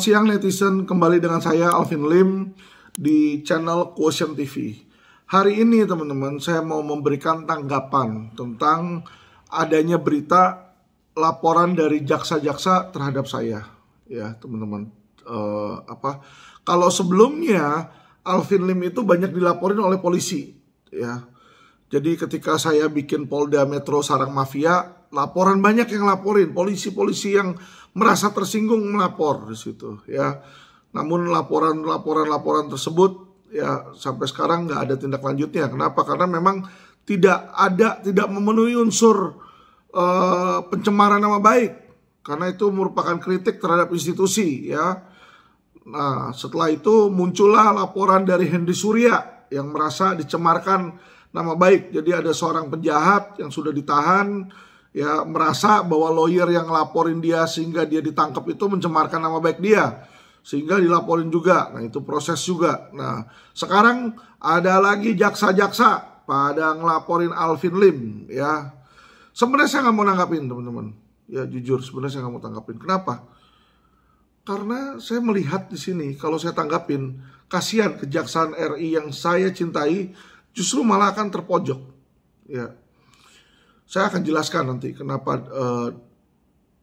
Siang netizen, kembali dengan saya Alvin Lim di channel Quotient TV. Hari ini teman-teman saya mau memberikan tanggapan tentang adanya berita laporan dari jaksa-jaksa terhadap saya. Ya teman-teman, kalau sebelumnya Alvin Lim itu banyak dilaporin oleh polisi, ya. Jadi ketika saya bikin Polda Metro Sarang Mafia, laporan banyak yang laporin, polisi-polisi yang merasa tersinggung melapor di situ, ya. Namun laporan tersebut ya sampai sekarang nggak ada tindak lanjutnya. Kenapa? Karena memang tidak memenuhi unsur pencemaran nama baik. Karena itu merupakan kritik terhadap institusi, ya. Nah, setelah itu muncullah laporan dari Henry Surya yang merasa dicemarkan nama baik. Jadi ada seorang penjahat yang sudah ditahan, ya, merasa bahwa lawyer yang laporin dia sehingga dia ditangkap itu mencemarkan nama baik dia, sehingga dilaporin juga. Nah, itu proses juga. Nah, sekarang ada lagi jaksa-jaksa pada ngelaporin Alvin Lim, ya. Sebenarnya saya nggak mau nanggapin, teman-teman. Ya jujur, sebenarnya saya nggak mau tanggapin. Kenapa? Karena saya melihat di sini, kalau saya tanggapin, kasihan Kejaksaan RI yang saya cintai justru malah akan terpojok. Ya, saya akan jelaskan nanti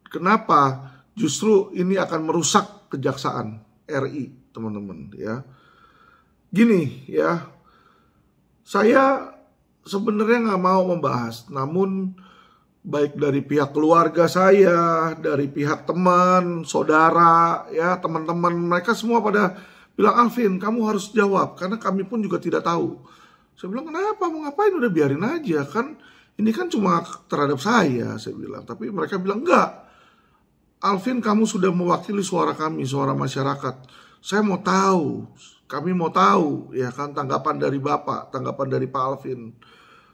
kenapa justru ini akan merusak Kejaksaan RI, teman-teman. Ya, gini ya, saya sebenarnya nggak mau membahas, namun baik dari pihak keluarga saya, dari pihak teman, saudara, ya teman-teman, mereka semua pada bilang, Alvin, kamu harus jawab, karena kami pun juga tidak tahu. Saya bilang, kenapa? Mau ngapain? Udah biarin aja. Kan ini kan cuma terhadap saya bilang. Tapi mereka bilang, enggak. Alvin, kamu sudah mewakili suara kami, suara masyarakat. Saya mau tahu. Kami mau tahu, ya kan, tanggapan dari Bapak, tanggapan dari Pak Alvin.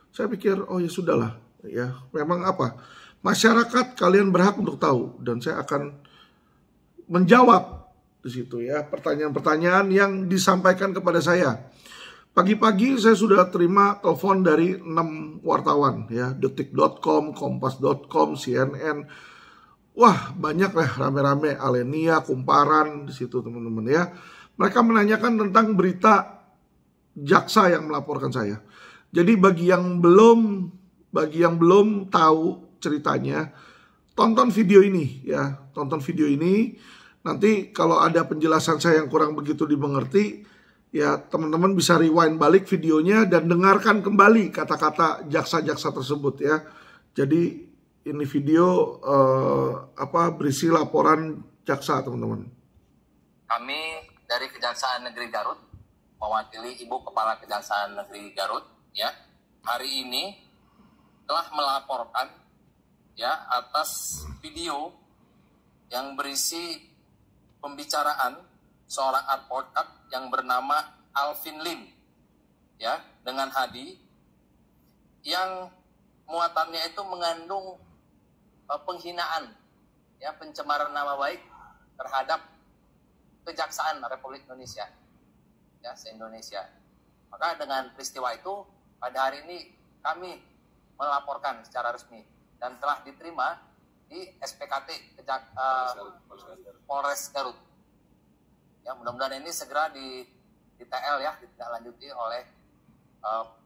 Saya pikir, oh ya sudahlah. Ya, memang apa? Masyarakat kalian berhak untuk tahu. Dan saya akan menjawab di situ, ya, pertanyaan-pertanyaan yang disampaikan kepada saya. Pagi-pagi saya sudah terima telepon dari 6 wartawan, ya, detik.com, kompas.com, CNN. Wah, banyak lah, rame-rame, Alenia, Kumparan di situ, teman-teman, ya. Mereka menanyakan tentang berita jaksa yang melaporkan saya. Jadi bagi yang belum tahu ceritanya, tonton video ini, ya. Tonton video ini. Nanti kalau ada penjelasan saya yang kurang begitu dimengerti, ya teman-teman bisa rewind balik videonya dan dengarkan kembali kata-kata jaksa-jaksa tersebut, ya. Jadi ini video berisi laporan jaksa, teman-teman. Kami dari Kejaksaan Negeri Garut, mewakili Ibu Kepala Kejaksaan Negeri Garut, ya, hari ini telah melaporkan, ya, atas video yang berisi pembicaraan seorang advokat yang bernama Alvin Lim, ya, dengan Hadi, yang muatannya itu mengandung penghinaan, ya, pencemaran nama baik terhadap Kejaksaan Republik Indonesia, ya, se-Indonesia. Maka dengan peristiwa itu pada hari ini kami melaporkan secara resmi dan telah diterima di SPKT Polres Garut. Ya, mudah-mudahan ini segera di TL, ya, ditindaklanjuti oleh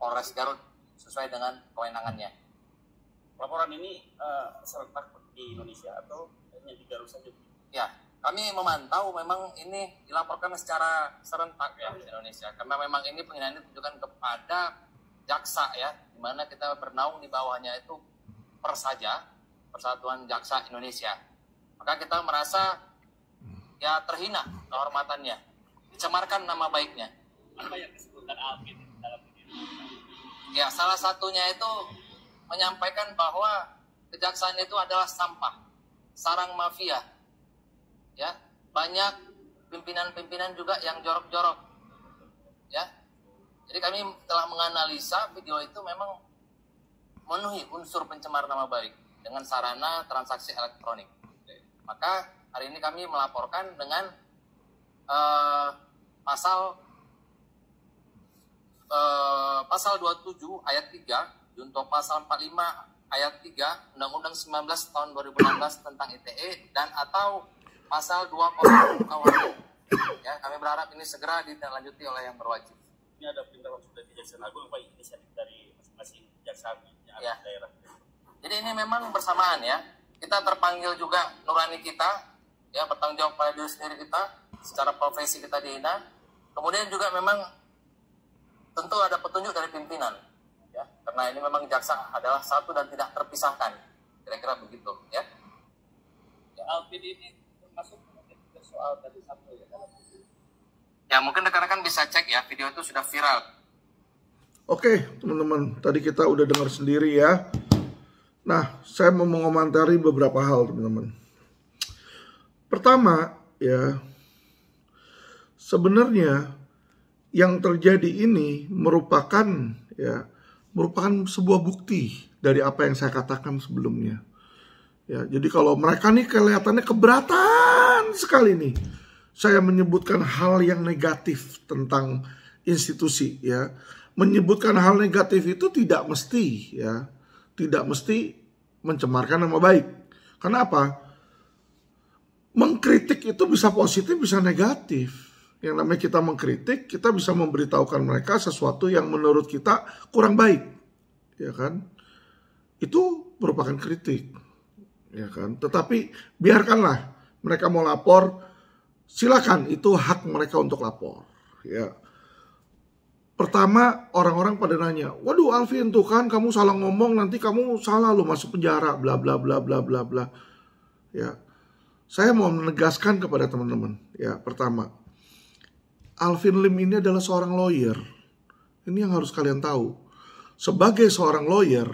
Polres Garut sesuai dengan kewenangannya. Laporan ini serentak di Indonesia atau hanya di Garut saja? Ya, kami memantau memang ini dilaporkan secara serentak, ya, di Indonesia, karena memang ini penghinaan ditujukan kepada jaksa, ya, di mana kita bernaung di bawahnya itu Persaja, Persatuan Jaksa Indonesia. Maka kita merasa, ya, terhina kehormatannya, dicemarkan nama baiknya. Apa yang disebutkan Alvin dalam video? Ya, salah satunya itu menyampaikan bahwa kejaksaan itu adalah sampah, sarang mafia. Ya, banyak pimpinan-pimpinan juga yang jorok-jorok. Ya. Jadi kami telah menganalisa video itu memang memenuhi unsur pencemar nama baik dengan sarana transaksi elektronik. Maka hari ini kami melaporkan dengan pasal 27 ayat 3 junto pasal 45 ayat 3 Undang-Undang 19 tahun 2016 tentang ITE dan atau pasal 206 KUHP. Ya, kami berharap ini segera ditindaklanjuti oleh yang berwajib. Ini ada perintah langsung dari Kejaksaan Agung apa inisiatif dari masing-masing kejaksaan yang ada Ya. di daerah? Jadi ini memang bersamaan ya. Kita terpanggil juga nurani kita, ya bertanggung jawab pada diri sendiri kita, secara profesi kita dihina. Kemudian juga memang tentu ada petunjuk dari pimpinan, ya. Karena ini memang jaksa adalah satu dan tidak terpisahkan, kira-kira begitu, ya. Alvin ini termasuk soal tadi satu ya dalam Ya mungkin rekan-rekan bisa cek ya, video itu sudah viral. Oke, teman-teman, tadi kita udah dengar sendiri ya. Nah, saya mau mengomentari beberapa hal, teman-teman. Pertama, ya, sebenarnya yang terjadi ini merupakan sebuah bukti dari apa yang saya katakan sebelumnya. Ya, jadi kalau mereka nih kelihatannya keberatan sekali nih, saya menyebutkan hal yang negatif tentang institusi, ya. Menyebutkan hal negatif itu tidak mesti, ya, tidak mesti mencemarkan nama baik. Kenapa? Mengkritik itu bisa positif, bisa negatif. Yang namanya kita mengkritik, kita bisa memberitahukan mereka sesuatu yang menurut kita kurang baik, ya kan? Itu merupakan kritik, ya kan? Tetapi biarkanlah mereka mau lapor, silakan, itu hak mereka untuk lapor, ya. Pertama, orang-orang pada nanya, waduh Alvin tuh kan kamu salah ngomong, nanti kamu salah lo masuk penjara, bla bla bla bla bla bla. Ya, saya mau menegaskan kepada teman-teman, ya, pertama, Alvin Lim ini adalah seorang lawyer. Ini yang harus kalian tahu. Sebagai seorang lawyer,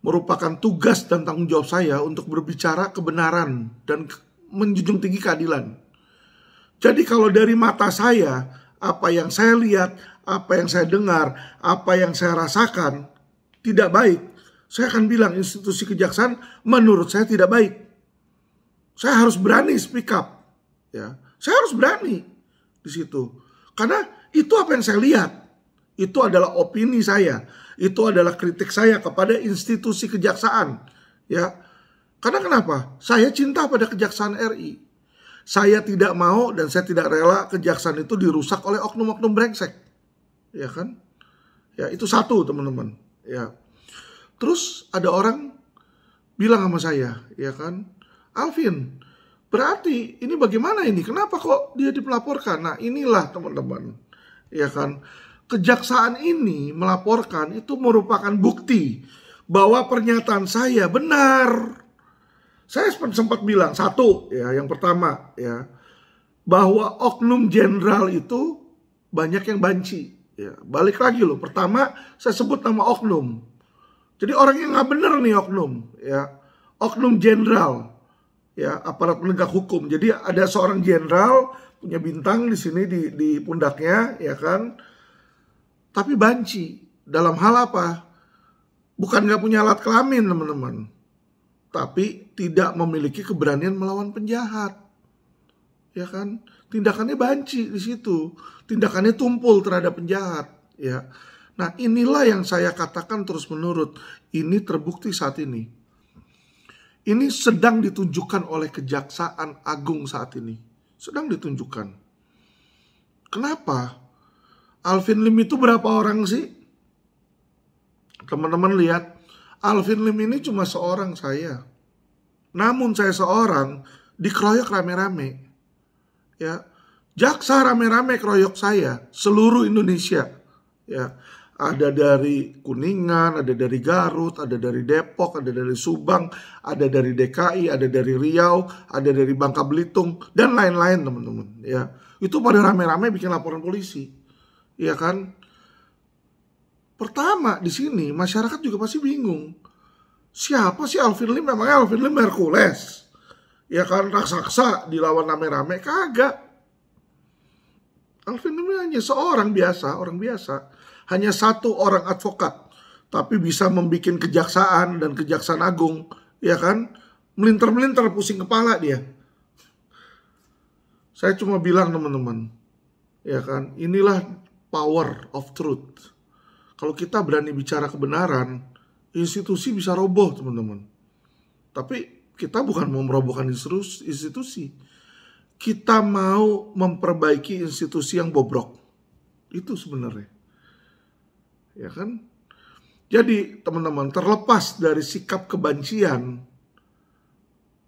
merupakan tugas dan tanggung jawab saya untuk berbicara kebenaran dan menjunjung tinggi keadilan. Jadi kalau dari mata saya, apa yang saya lihat, apa yang saya dengar, apa yang saya rasakan tidak baik, saya akan bilang institusi kejaksaan menurut saya tidak baik. Saya harus berani speak up, ya. Saya harus berani di situ. Karena itu apa yang saya lihat. Itu adalah opini saya. Itu adalah kritik saya kepada institusi kejaksaan, ya. Karena kenapa? Saya cinta pada Kejaksaan RI. Saya tidak mau dan saya tidak rela kejaksaan itu dirusak oleh oknum-oknum brengsek. Ya kan? Ya, itu satu, teman-teman, ya. Terus ada orang bilang sama saya, ya kan, Alvin, berarti ini bagaimana ini? Kenapa kok dia dilaporkan? Nah, inilah teman-teman, ya kan, kejaksaan ini melaporkan itu merupakan bukti bahwa pernyataan saya benar. Saya sempat bilang satu, ya, yang pertama, ya, bahwa oknum jenderal itu banyak yang banci. Ya, balik lagi loh, pertama saya sebut nama oknum. Jadi orang yang nggak bener nih oknum, ya, oknum jenderal, ya, aparat penegak hukum. Jadi ada seorang jenderal punya bintang di sini di pundaknya, ya kan, tapi banci. Dalam hal apa? Bukan nggak punya alat kelamin, teman-teman, tapi tidak memiliki keberanian melawan penjahat, ya kan? Tindakannya banci di situ, tindakannya tumpul terhadap penjahat, ya. Nah, inilah yang saya katakan terus-menerus, ini terbukti saat ini. Ini sedang ditunjukkan oleh Kejaksaan Agung saat ini, sedang ditunjukkan. Kenapa? Alvin Lim itu berapa orang sih? Teman-teman lihat, Alvin Lim ini cuma seorang saya. Namun saya seorang dikeroyok rame-rame. Ya, jaksa rame-rame keroyok saya seluruh Indonesia. Ya, ada dari Kuningan, ada dari Garut, ada dari Depok, ada dari Subang, ada dari DKI, ada dari Riau, ada dari Bangka Belitung dan lain-lain, teman-teman. Ya, itu pada rame-rame bikin laporan polisi. Ya kan? Pertama di sini masyarakat juga pasti bingung. Siapa sih Alvin Lim? Memangnya Alvin Lim Hercules? Ya kan, raksasa dilawan rame-rame? Kagak. Alvin Lim hanya seorang biasa, orang biasa. Hanya satu orang advokat, tapi bisa membuat kejaksaan dan Kejaksaan Agung, ya kan, melintar-melintar, pusing kepala dia. Saya cuma bilang, teman-teman, ya kan, inilah power of truth. Kalau kita berani bicara kebenaran, institusi bisa roboh, teman-teman. Tapi kita bukan mau merobohkan institusi. kita mau memperbaiki institusi yang bobrok. Itu sebenarnya. Ya kan? Jadi teman-teman, terlepas dari sikap kebencian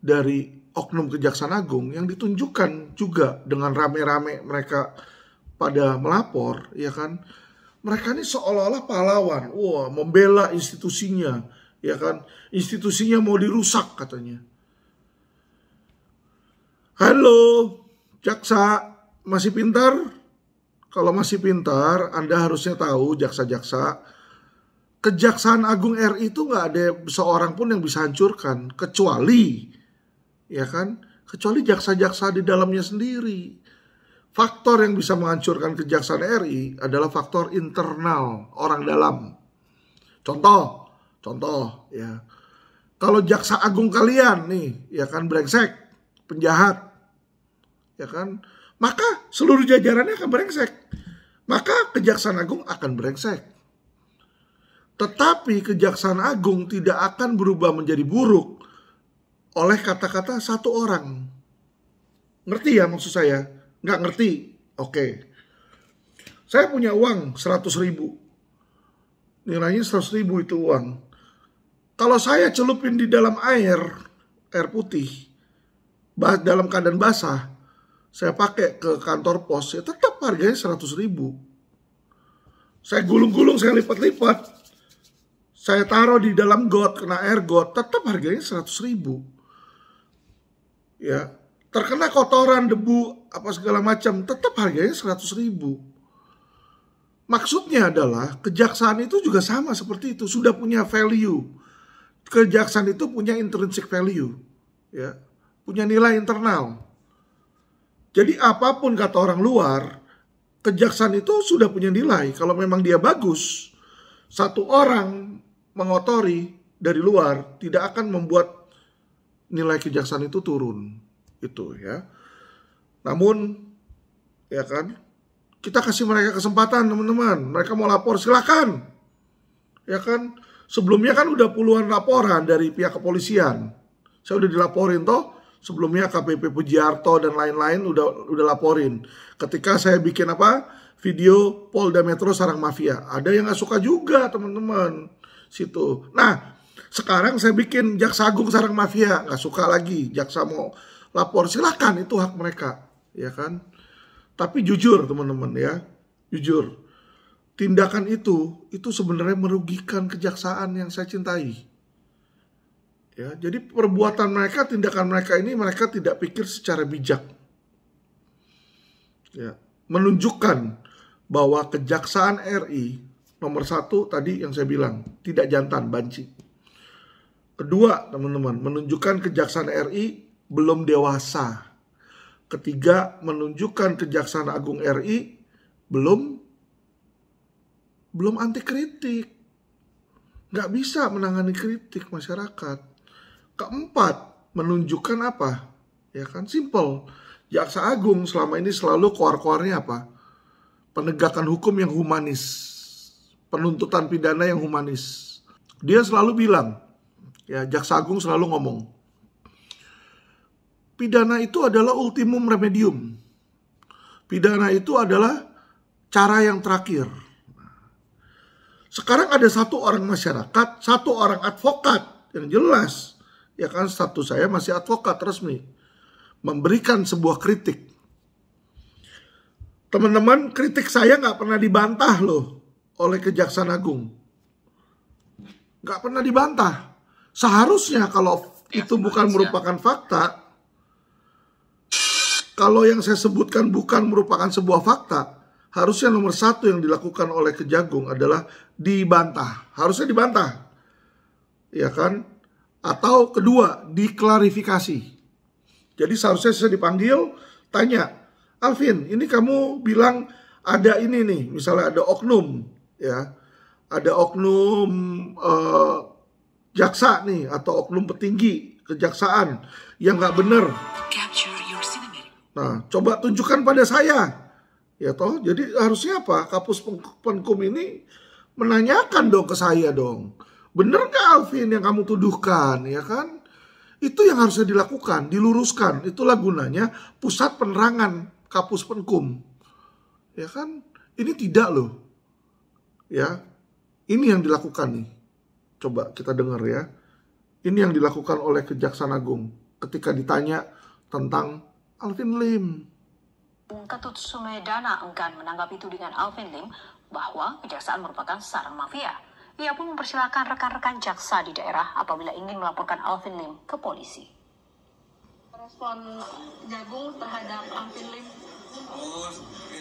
dari oknum Kejaksaan Agung yang ditunjukkan juga dengan rame-rame mereka pada melapor, ya kan? Mereka ini seolah-olah pahlawan, wah, membela institusinya, ya kan? Institusinya mau dirusak katanya. Halo, jaksa, masih pintar? Kalau masih pintar, Anda harusnya tahu, jaksa-jaksa, Kejaksaan Agung RI itu nggak ada seorang pun yang bisa hancurkan, kecuali, ya kan? Kecuali jaksa-jaksa di dalamnya sendiri. Faktor yang bisa menghancurkan Kejaksaan RI adalah faktor internal orang dalam. Contoh, ya. Kalau Jaksa Agung kalian nih, ya kan, brengsek, penjahat, ya kan, maka seluruh jajarannya akan brengsek. Maka Kejaksaan Agung akan brengsek. Tetapi Kejaksaan Agung tidak akan berubah menjadi buruk oleh kata-kata satu orang. Ngerti ya maksud saya? Nggak ngerti? Oke. Saya punya uang 100.000. Nilainya 100.000 itu uang. Kalau saya celupin di dalam air putih, dalam keadaan basah, saya pakai ke kantor pos, ya tetap harganya 100.000. Saya gulung-gulung, saya lipat-lipat, saya taruh di dalam got, kena air got, tetap harganya 100.000. Ya, terkena kotoran, debu, apa segala macam, tetap harganya 100.000. Maksudnya adalah kejaksaan itu juga sama seperti itu, sudah punya value. Kejaksaan itu punya intrinsic value, ya, punya nilai internal. Jadi apapun kata orang luar, kejaksaan itu sudah punya nilai. Kalau memang dia bagus, satu orang mengotori dari luar tidak akan membuat nilai kejaksaan itu turun. Itu ya. Namun, ya kan, kita kasih mereka kesempatan teman-teman. Mereka mau lapor, silakan. Ya kan, sebelumnya kan udah puluhan laporan dari pihak kepolisian. Saya udah dilaporin toh. Sebelumnya KPP Pujiarto dan lain-lain udah laporin. Ketika saya bikin video Polda Metro sarang mafia, ada yang nggak suka juga teman-teman situ. Nah, sekarang saya bikin Jaksa Agung sarang mafia, nggak suka lagi. Jaksa mau lapor, silakan, itu hak mereka, ya kan. Tapi jujur teman-teman ya, jujur, tindakan itu sebenarnya merugikan kejaksaan yang saya cintai. Ya, jadi perbuatan mereka, tindakan mereka ini mereka tidak pikir secara bijak. Ya, menunjukkan bahwa Kejaksaan RI nomor 1 tadi yang saya bilang tidak jantan, banci. Kedua, teman-teman, menunjukkan Kejaksaan RI belum dewasa. Ketiga, menunjukkan Kejaksaan Agung RI belum anti kritik. Nggak bisa menangani kritik masyarakat. Keempat, menunjukkan apa? Ya kan, simple. Jaksa Agung selama ini selalu koar-koarnya apa? Penegakan hukum yang humanis. Penuntutan pidana yang humanis. Dia selalu bilang, ya, Jaksa Agung selalu ngomong, pidana itu adalah ultimum remedium. Pidana itu adalah cara yang terakhir. Sekarang ada satu orang masyarakat, satu orang advokat yang jelas, ya kan, status saya masih advokat resmi, memberikan sebuah kritik. Teman-teman, kritik saya nggak pernah dibantah loh oleh Kejaksaan Agung. Nggak pernah dibantah. Seharusnya kalau itu bukan merupakan fakta, kalau yang saya sebutkan bukan merupakan sebuah fakta, harusnya nomor 1 yang dilakukan oleh Kejagung adalah dibantah. Harusnya dibantah, ya kan? Atau kedua, diklarifikasi. Jadi seharusnya saya dipanggil, tanya, Alvin, ini kamu bilang ada ini nih, misalnya ada oknum, ya, ada oknum jaksa nih, atau oknum petinggi kejaksaan yang nggak benar. Nah, coba tunjukkan pada saya, ya toh. Jadi harusnya apa? Kapus Penkum ini menanyakan dong ke saya dong. Bener nggak Alvin yang kamu tuduhkan, ya kan? Itu yang harusnya dilakukan, diluruskan. Itulah gunanya pusat penerangan Kapus Penkum. Ya kan? Ini tidak loh. Ya. Ini yang dilakukan nih. Coba kita dengar ya. Ini yang dilakukan oleh Kejaksaan Agung ketika ditanya tentang Alvin Lim. Ketut Sumedana enggan menanggapi tudingan Alvin Lim bahwa kejaksaan merupakan sarang mafia. Ia pun mempersilahkan rekan-rekan jaksa di daerah apabila ingin melaporkan Alvin Lim ke polisi. Respon Jagung terhadap Alvin Lim? Oh,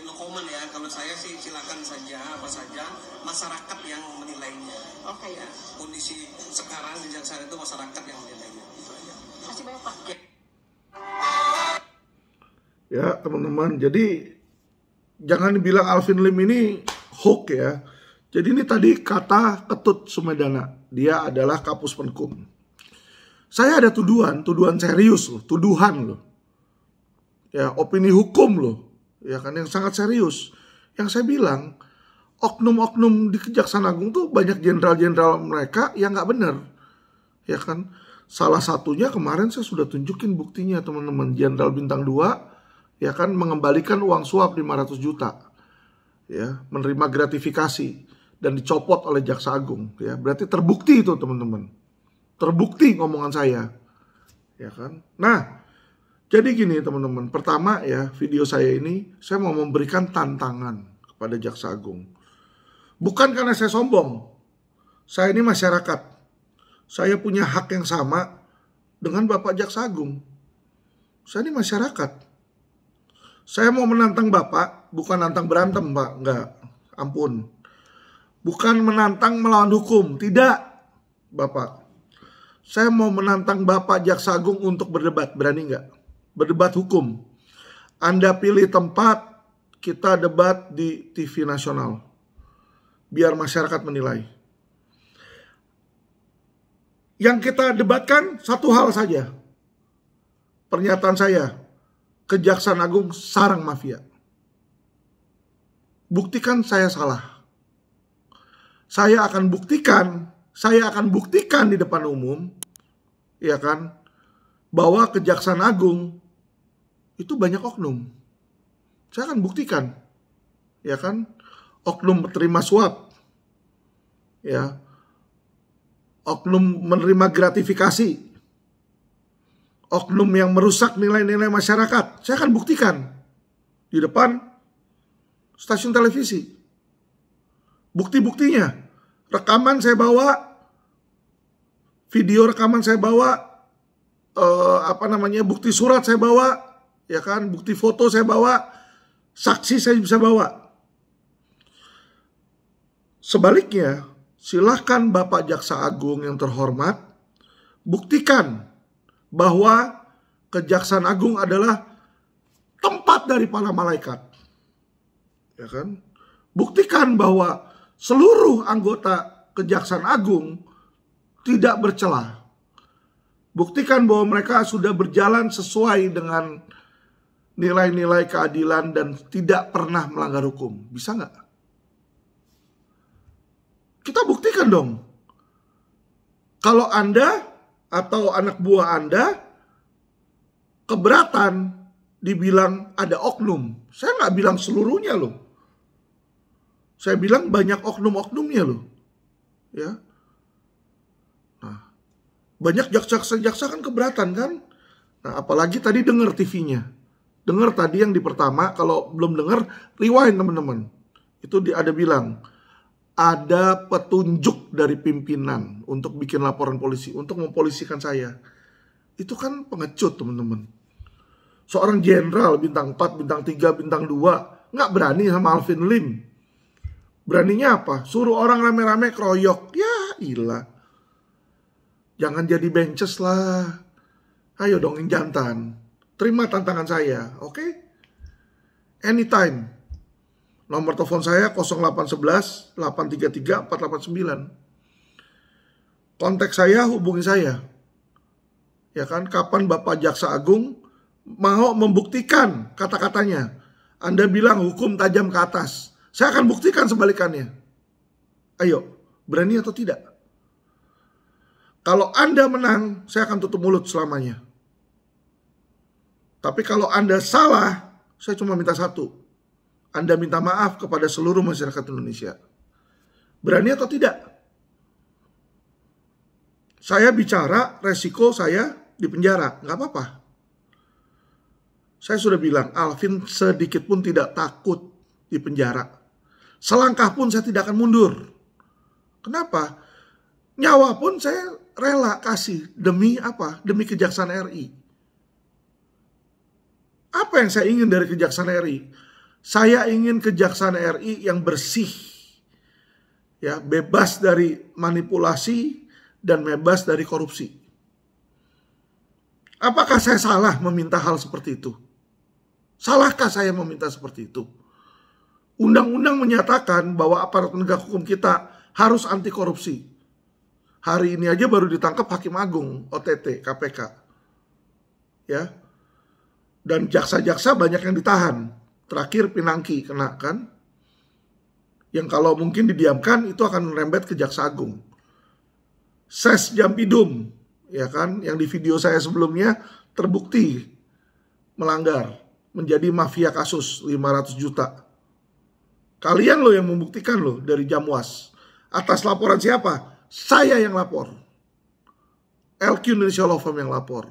no comment ya. Kalau saya sih silakan saja, apa saja masyarakat yang menilainya. Oke. Ya, kondisi sekarang di Kejaksaan itu masyarakat yang menilainya. Itu aja. Masih banyak Pak. Ya teman-teman, jadi jangan dibilang Alvin Lim ini hoax ya. Jadi ini tadi kata Ketut Sumedana, dia adalah Kapus Penkum. Saya ada tuduhan serius loh, tuduhan loh. Ya, opini hukum loh. Ya kan, yang sangat serius. Yang saya bilang, oknum-oknum di Kejaksaan Agung tuh banyak jenderal-jenderal mereka yang nggak benar. Ya kan, salah satunya kemarin saya sudah tunjukin buktinya teman-teman. Jenderal bintang 2, ya kan, mengembalikan uang suap 500 juta. Ya, menerima gratifikasi dan dicopot oleh Jaksa Agung. Ya, berarti terbukti itu teman-teman. Terbukti ngomongan saya. Ya kan. Nah, jadi gini teman-teman. Pertama ya, video saya ini saya mau memberikan tantangan kepada Jaksa Agung. Bukan karena saya sombong. Saya ini masyarakat. Saya punya hak yang sama dengan Bapak Jaksa Agung. Saya ini masyarakat. Saya mau menantang Bapak, bukan nantang berantem Pak. Enggak, ampun. Bukan menantang melawan hukum, tidak Bapak. Saya mau menantang Bapak Jaksa Agung untuk berdebat, berani nggak? Berdebat hukum. Anda pilih tempat, kita debat di TV nasional. Biar masyarakat menilai. Yang kita debatkan satu hal saja. Pernyataan saya, Kejaksaan Agung sarang mafia. Buktikan saya salah. Saya akan buktikan di depan umum, ya kan, bahwa Kejaksaan Agung itu banyak oknum. Saya akan buktikan, ya kan, oknum terima suap, ya, oknum menerima gratifikasi, oknum yang merusak nilai-nilai masyarakat. Saya akan buktikan di depan stasiun televisi. Bukti-buktinya, rekaman saya bawa, video rekaman saya bawa, bukti surat saya bawa, ya kan, bukti foto saya bawa, saksi saya bisa bawa. Sebaliknya, silahkan Bapak Jaksa Agung yang terhormat, buktikan bahwa Kejaksaan Agung adalah tempat dari para malaikat. Ya kan? Buktikan bahwa seluruh anggota Kejaksaan Agung tidak bercela. Buktikan bahwa mereka sudah berjalan sesuai dengan nilai-nilai keadilan dan tidak pernah melanggar hukum. Bisa nggak? Kita buktikan dong. Kalau Anda atau anak buah Anda keberatan dibilang ada oknum. Saya nggak bilang seluruhnya loh. Saya bilang banyak oknum-oknumnya loh. Ya. Nah, banyak jaksa-jaksa kan keberatan kan. Nah, apalagi tadi dengar TV-nya. Dengar tadi yang di pertama, kalau belum dengar, rewind teman-teman. Itu ada bilang, ada petunjuk dari pimpinan untuk bikin laporan polisi, untuk mempolisikan saya. Itu kan pengecut teman-teman. Seorang jenderal bintang 4, bintang 3, bintang 2, nggak berani sama Alvin Lim. Beraninya apa? Suruh orang rame-rame keroyok. Ya ilah. Jangan jadi benches lah. Ayo dong yang jantan. Terima tantangan saya. Oke? Anytime. Nomor telepon saya 0811 833 489. Kontak saya, hubungi saya. Ya kan? Kapan Bapak Jaksa Agung mau membuktikan kata-katanya. Anda bilang hukum tajam ke atas. Saya akan buktikan sebalikannya. Ayo, berani atau tidak? Kalau Anda menang, saya akan tutup mulut selamanya. Tapi kalau Anda salah, saya cuma minta satu. Anda minta maaf kepada seluruh masyarakat Indonesia. Berani atau tidak? Saya bicara resiko saya di penjara, nggak apa-apa. Saya sudah bilang, Alvin sedikit pun tidak takut di penjara. Selangkah pun saya tidak akan mundur. Kenapa? Nyawa pun saya rela kasih. Demi apa? Demi Kejaksaan RI. Apa yang saya ingin dari Kejaksaan RI? Saya ingin Kejaksaan RI yang bersih. Ya, bebas dari manipulasi dan bebas dari korupsi. Apakah saya salah meminta hal seperti itu? Salahkah saya meminta seperti itu? Undang-undang menyatakan bahwa aparat penegak hukum kita harus anti korupsi. Hari ini aja baru ditangkap Hakim Agung, OTT, KPK. Ya. Dan jaksa-jaksa banyak yang ditahan. Terakhir Pinangki kena kan. Yang kalau mungkin didiamkan itu akan merembet ke Jaksa Agung. Ses Jampidum, ya kan, yang di video saya sebelumnya terbukti melanggar, menjadi mafia kasus 500 juta. Kalian loh yang membuktikan loh dari Jamwas. Atas laporan siapa? Saya yang lapor. LQ Indonesia Law Firm yang lapor.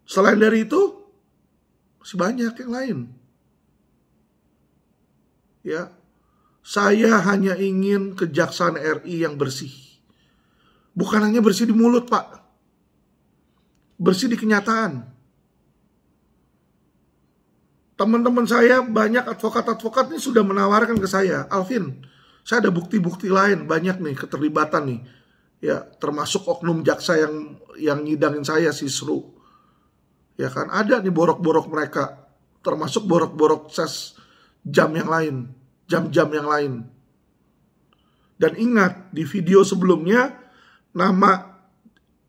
Selain dari itu, masih banyak yang lain. Ya, saya hanya ingin Kejaksaan RI yang bersih. Bukan hanya bersih di mulut, Pak. Bersih di kenyataan. Teman-teman saya, banyak advokat-advokat ini sudah menawarkan ke saya, Alvin, saya ada bukti-bukti lain, banyak nih keterlibatan nih. Ya, termasuk oknum jaksa yang nyidangin saya, si Sru. Ya kan, ada nih borok-borok mereka, termasuk borok-borok ses jam yang lain, jam-jam yang lain. Dan ingat, di video sebelumnya, nama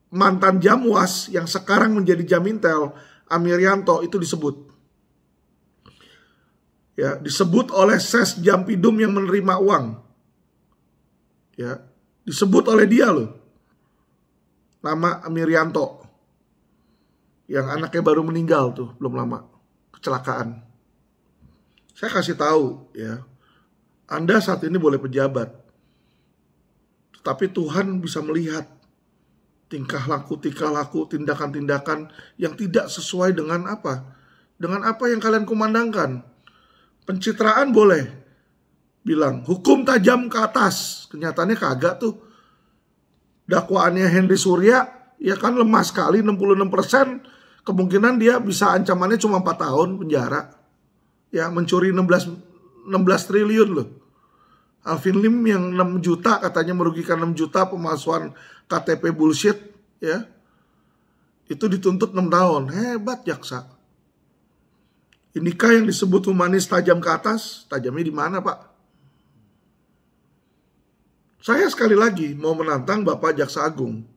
mantan Jamwas yang sekarang menjadi Jamintel, Amirianto, itu disebut. Ya, disebut oleh Ses Jampidum yang menerima uang. Ya, disebut oleh dia loh. Nama Amirianto. Yang anaknya baru meninggal tuh, belum lama. Kecelakaan. Saya kasih tahu ya. Anda saat ini boleh pejabat. Tetapi Tuhan bisa melihat tingkah laku, tindakan-tindakan yang tidak sesuai dengan apa? Dengan apa yang kalian kumandangkan. Pencitraan boleh bilang hukum tajam ke atas, kenyataannya kagak tuh. Dakwaannya Henry Surya ya kan lemah sekali, 66%, kemungkinan dia bisa ancamannya cuma 4 tahun penjara. Ya, mencuri 16 triliun loh. Alvin Lim yang 6 juta katanya merugikan 6 juta pemalsuan KTP bullshit ya. Itu dituntut 6 tahun. Hebat jaksa. Inikah yang disebut humanis tajam ke atas? Tajamnya di mana, Pak? Saya sekali lagi mau menantang Bapak Jaksa Agung.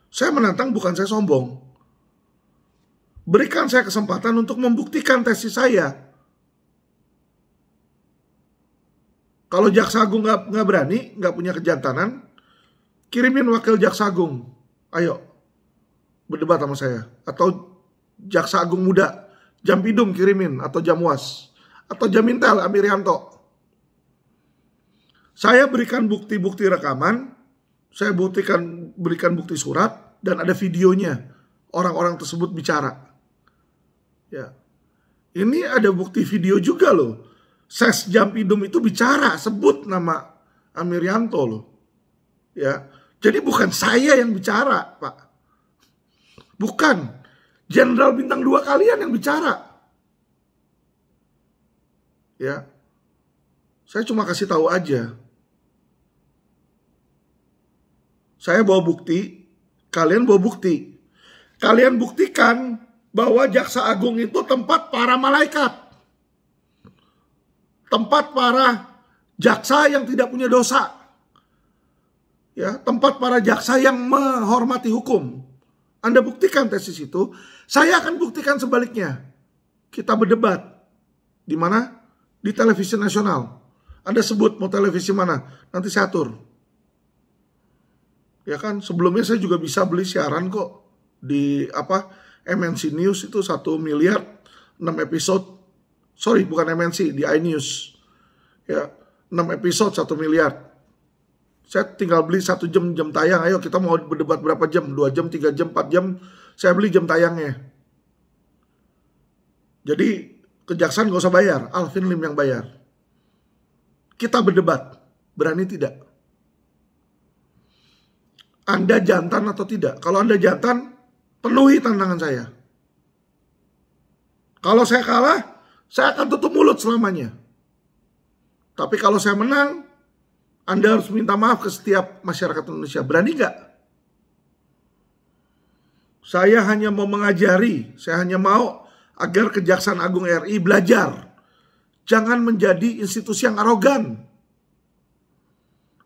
Saya menantang bukan saya sombong. Berikan saya kesempatan untuk membuktikan tesis saya. Kalau Jaksa Agung nggak berani, nggak punya kejantanan, kirimin wakil Jaksa Agung. Ayo, berdebat sama saya. Atau Jaksa Agung muda. Jampidum kirimin, atau Jamwas, atau Jamintel, Amirianto. Saya berikan bukti-bukti rekaman, saya berikan bukti surat, dan ada videonya. Orang-orang tersebut bicara. Ya. Ini ada bukti video juga loh. Ses Jampidum itu bicara, sebut nama Amirianto loh. Ya. Jadi bukan saya yang bicara, Pak. Bukan. Jenderal bintang 2 kalian yang bicara. Ya. Saya cuma kasih tahu aja. Saya bawa bukti, kalian bawa bukti. Kalian buktikan bahwa Jaksa Agung itu tempat para malaikat. Tempat para jaksa yang tidak punya dosa. Ya, tempat para jaksa yang menghormati hukum. Anda buktikan tesis itu, saya akan buktikan sebaliknya. Kita berdebat. Di mana? Di televisi nasional. Anda sebut mau televisi mana, nanti saya atur. Ya kan, sebelumnya saya juga bisa beli siaran kok di MNC News itu 1 miliar 6 episode. Sorry, bukan MNC, di iNews. Ya, 6 episode 1 miliar. Saya tinggal beli 1 jam tayang. Ayo kita mau berdebat berapa jam? 2 jam, 3 jam, 4 jam. Saya beli jam tayangnya. Jadi kejaksaan gak usah bayar, Alvin Lim yang bayar. Kita berdebat, berani tidak? Anda jantan atau tidak? Kalau Anda jantan, penuhi tantangan saya. Kalau saya kalah, saya akan tutup mulut selamanya. Tapi kalau saya menang, Anda harus minta maaf ke setiap masyarakat Indonesia. Berani nggak? Saya hanya mau mengajari, saya hanya mau agar Kejaksaan Agung RI belajar. Jangan menjadi institusi yang arogan.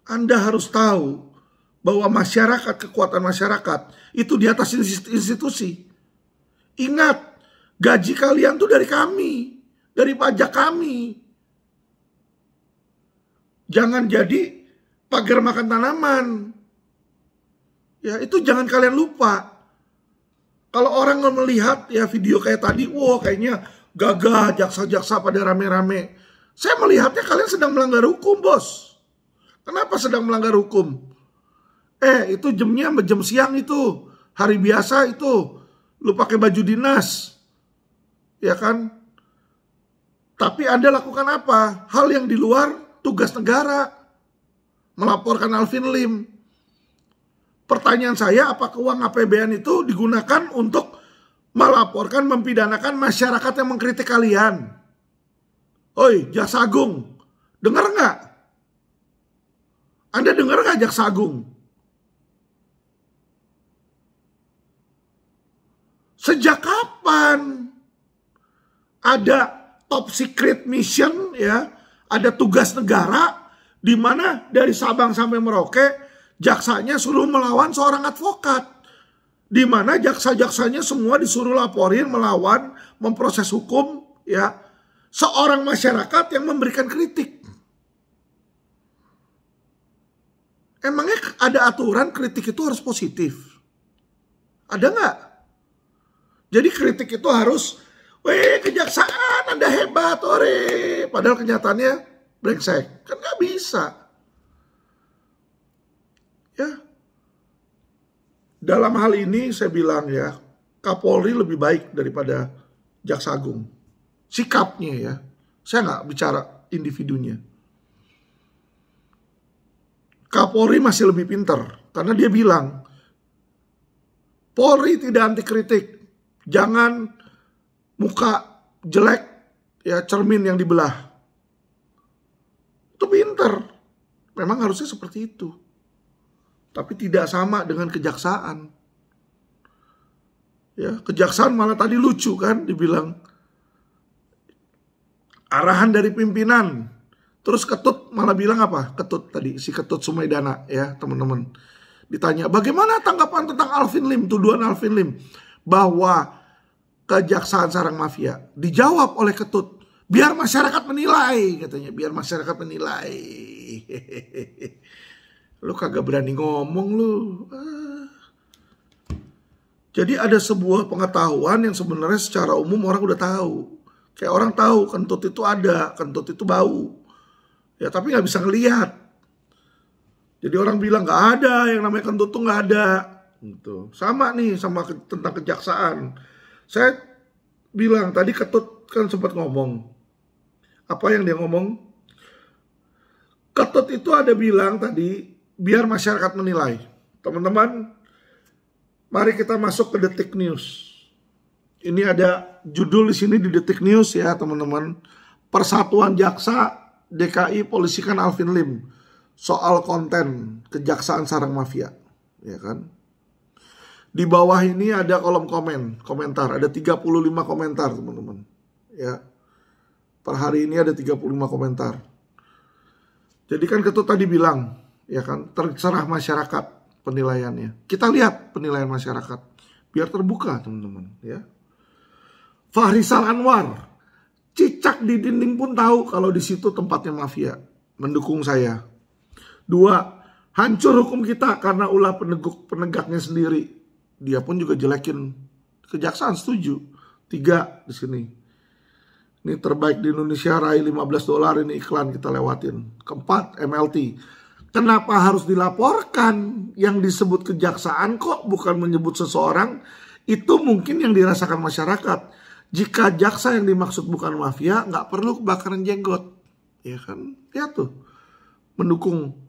Anda harus tahu bahwa masyarakat, kekuatan masyarakat itu di atas institusi. Ingat, gaji kalian tuh dari kami, dari pajak kami. Jangan jadi pagar makan tanaman. Ya, itu jangan kalian lupa. Kalau orang melihat ya video kayak tadi, wah kayaknya gagah jaksa-jaksa pada rame-rame. Saya melihatnya kalian sedang melanggar hukum, bos. Kenapa sedang melanggar hukum? Itu jamnya jam siang itu. Hari biasa itu. Lu pakai baju dinas. Ya kan? Tapi Anda lakukan apa? Hal yang di luar tugas negara. Melaporkan Alvin Lim. Pertanyaan saya, apakah uang APBN itu digunakan untuk melaporkan, mempidanakan masyarakat yang mengkritik kalian? Oi, Jaksa Agung. Dengar nggak? Anda dengar nggak Jaksa Agung? Sejak kapan ada top secret mission ya, ada tugas negara di mana dari Sabang sampai Merauke jaksanya suruh melawan seorang advokat, di mana jaksa-jaksanya semua disuruh laporin, melawan, memproses hukum ya seorang masyarakat yang memberikan kritik. Emangnya ada aturan kritik itu harus positif? Ada nggak? Jadi kritik itu harus, weh kejaksaan Anda hebat, ore. Padahal kenyataannya brengsek. Kan nggak bisa. Ya. Dalam hal ini saya bilang ya, Kapolri lebih baik daripada Jaksa Agung. Sikapnya ya. Saya nggak bicara individunya. Kapolri masih lebih pintar. Karena dia bilang, Polri tidak anti kritik. Jangan muka jelek, ya cermin yang dibelah. Itu pinter. Memang harusnya seperti itu. Tapi tidak sama dengan kejaksaan. Ya, kejaksaan malah tadi lucu kan, dibilang arahan dari pimpinan. Terus Ketut malah bilang apa? Ketut tadi, si Ketut Sumedana ya teman-teman. Ditanya, bagaimana tanggapan tentang Alvin Lim, tuduhan Alvin Lim bahwa kejaksaan sarang mafia? Dijawab oleh Ketut, biar masyarakat menilai katanya, biar masyarakat menilai. Lu kagak berani ngomong lu. Jadi ada sebuah pengetahuan yang sebenarnya secara umum orang udah tahu. Kayak orang tahu kentut itu ada, kentut itu bau. Ya tapi nggak bisa ngelihat. Jadi orang bilang nggak ada, yang namanya kentut tuh nggak ada. Gitu. Sama nih sama tentang kejaksaan. Saya bilang tadi Ketut kan sempat ngomong. Apa yang dia ngomong? Ketut itu ada bilang tadi biar masyarakat menilai. Teman-teman, mari kita masuk ke Detik News. Ini ada judul di sini di Detik News ya teman-teman. Persatuan Jaksa DKI polisikan Alvin Lim soal konten kejaksaan sarang mafia, ya kan? Di bawah ini ada kolom komentar, ada 35 komentar teman-teman. Ya. Per hari ini ada 35 komentar. Jadi kan Ketut tadi bilang, ya kan, terserah masyarakat penilaiannya. Kita lihat penilaian masyarakat biar terbuka teman-teman, ya. Fahrisal Anwar, cicak di dinding pun tahu kalau di situ tempatnya mafia, mendukung saya. 2, Hancur hukum kita karena ulah penegaknya sendiri. Dia pun juga jelekin kejaksaan, setuju. 3 di sini. Ini terbaik di Indonesia, raih $15, ini iklan kita lewatin. Keempat, MLT. Kenapa harus dilaporkan? Yang disebut kejaksaan kok bukan menyebut seseorang? Itu mungkin yang dirasakan masyarakat. Jika jaksa yang dimaksud bukan mafia, nggak perlu kebakaran jenggot. Ya kan? Ya tuh. Mendukung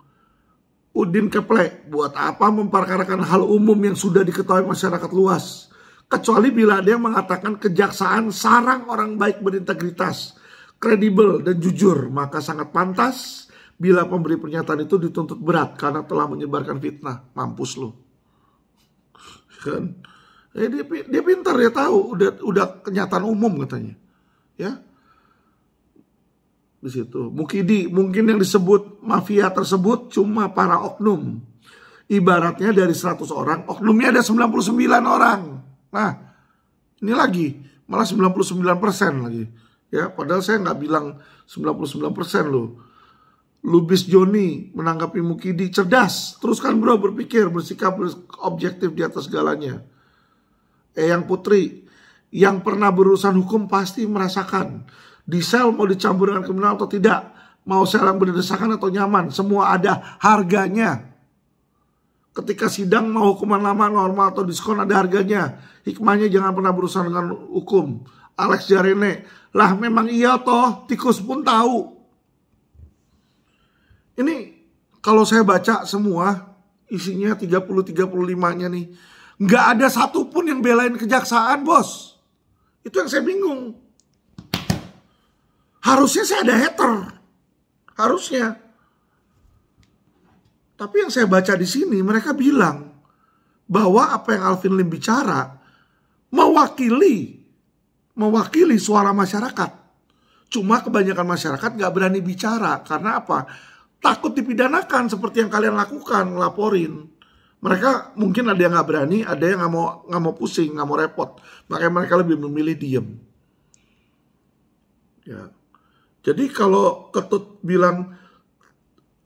Udin Keple, buat apa memperkarakan hal umum yang sudah diketahui masyarakat luas? Kecuali bila dia mengatakan kejaksaan sarang orang baik berintegritas, kredibel dan jujur, maka sangat pantas bila pemberi pernyataan itu dituntut berat karena telah menyebarkan fitnah. Mampus lo. Kan? Dia pintar, dia tahu, udah kenyataan umum katanya. Ya. Di situ. Mukidi, mungkin yang disebut mafia tersebut cuma para oknum. Ibaratnya dari 100 orang, oknumnya ada 99 orang. Nah, ini lagi, malah 99% lagi. Ya, padahal saya nggak bilang 99% loh. Lubis Joni menanggapi Mukidi, cerdas. Teruskan bro, berpikir, bersikap objektif di atas segalanya. Eyang Putri, yang pernah berurusan hukum pasti merasakan. Di sel mau dicampur dengan kriminal atau tidak, mau sel yang berdesakan atau nyaman, semua ada harganya. Ketika sidang mau hukuman lama, normal atau diskon, ada harganya. Hikmahnya jangan pernah berurusan dengan hukum. Alex Jarene, lah memang iya toh, tikus pun tahu. Ini kalau saya baca semua, isinya 30-35-nya nih, nggak ada satupun yang belain kejaksaan, bos. Itu yang saya bingung. Harusnya saya ada hater. Harusnya. Tapi yang saya baca di sini, mereka bilang bahwa apa yang Alvin Lim bicara mewakili suara masyarakat. Cuma kebanyakan masyarakat nggak berani bicara. Karena apa? Takut dipidanakan seperti yang kalian lakukan, ngelaporin. Mereka mungkin ada yang nggak berani, ada yang nggak mau pusing, nggak mau repot. Makanya mereka lebih memilih diem. Ya. Jadi kalau Ketut bilang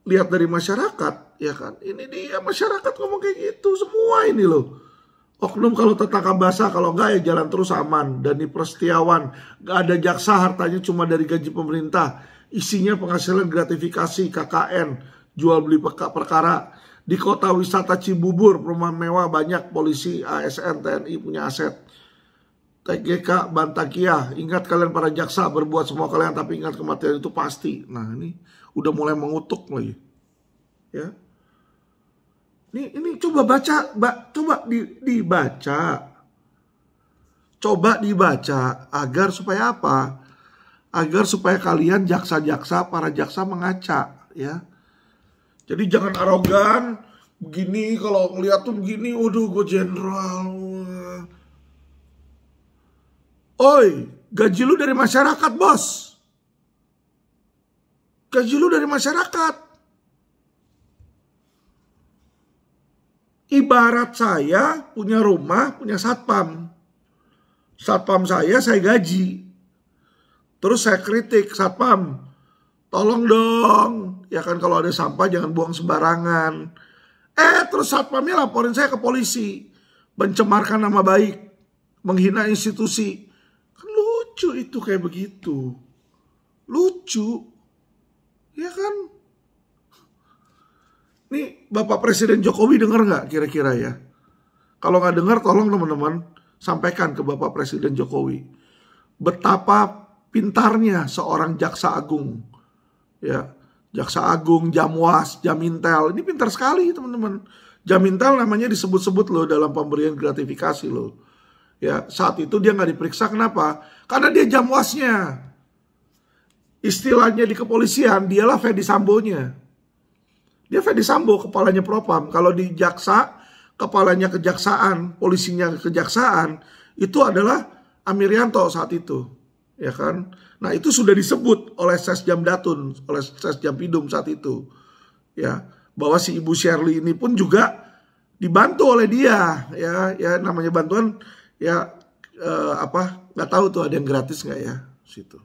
lihat dari masyarakat, ya kan, ini dia masyarakat ngomong kayak gitu semua ini loh. Oknum kalau tertangkap basah, kalau enggak ya jalan terus aman. Dani Prasetyawan, gak ada jaksa, hartanya cuma dari gaji pemerintah, isinya penghasilan gratifikasi, KKN, jual beli perkara. Di kota wisata Cibubur, perumahan mewah banyak, polisi, ASN, TNI punya aset. TGK Bantakiah, ingat kalian para jaksa berbuat semua kalian, tapi ingat kematian itu pasti. Nah ini udah mulai mengutuk lagi. Ya. Ini coba baca, dibaca. Coba dibaca agar supaya apa? Agar supaya kalian jaksa-jaksa, para jaksa mengaca, ya. Jadi jangan arogan begini, kalau ngeliat tuh begini, waduh gue jenderal. Oi, gaji lu dari masyarakat, bos. Gaji lu dari masyarakat. Ibarat saya punya rumah, punya satpam. Satpam saya gaji. Terus saya kritik, satpam, tolong dong. Ya kan kalau ada sampah jangan buang sembarangan. Terus satpamnya laporin saya ke polisi. Mencemarkan nama baik. Menghina institusi. Lucu itu kayak begitu. Lucu. Ya kan? Nih Bapak Presiden Jokowi dengar nggak kira-kira ya? Kalau nggak dengar tolong teman-teman sampaikan ke Bapak Presiden Jokowi. Betapa pintarnya seorang jaksa agung. Ya, jaksa agung, Jamwas, Jamintel. Ini pintar sekali teman-teman. Jamintel namanya disebut-sebut loh dalam pemberian gratifikasi loh. Ya, saat itu dia nggak diperiksa, kenapa? Karena dia jamwasnya. Istilahnya di kepolisian, dialah Fedi Sambonya. Dia Fedi Sambo, kepalanya propam. Kalau di jaksa, kepalanya kejaksaan, polisinya kejaksaan, itu adalah Amirianto saat itu. Ya kan? Nah itu sudah disebut oleh Sesjam Datun, oleh Sesjam Pidum saat itu. Ya, bahwa si Ibu Shirley ini pun juga dibantu oleh dia. Ya namanya bantuan. Ya nggak tahu tuh ada yang gratis nggak ya situ.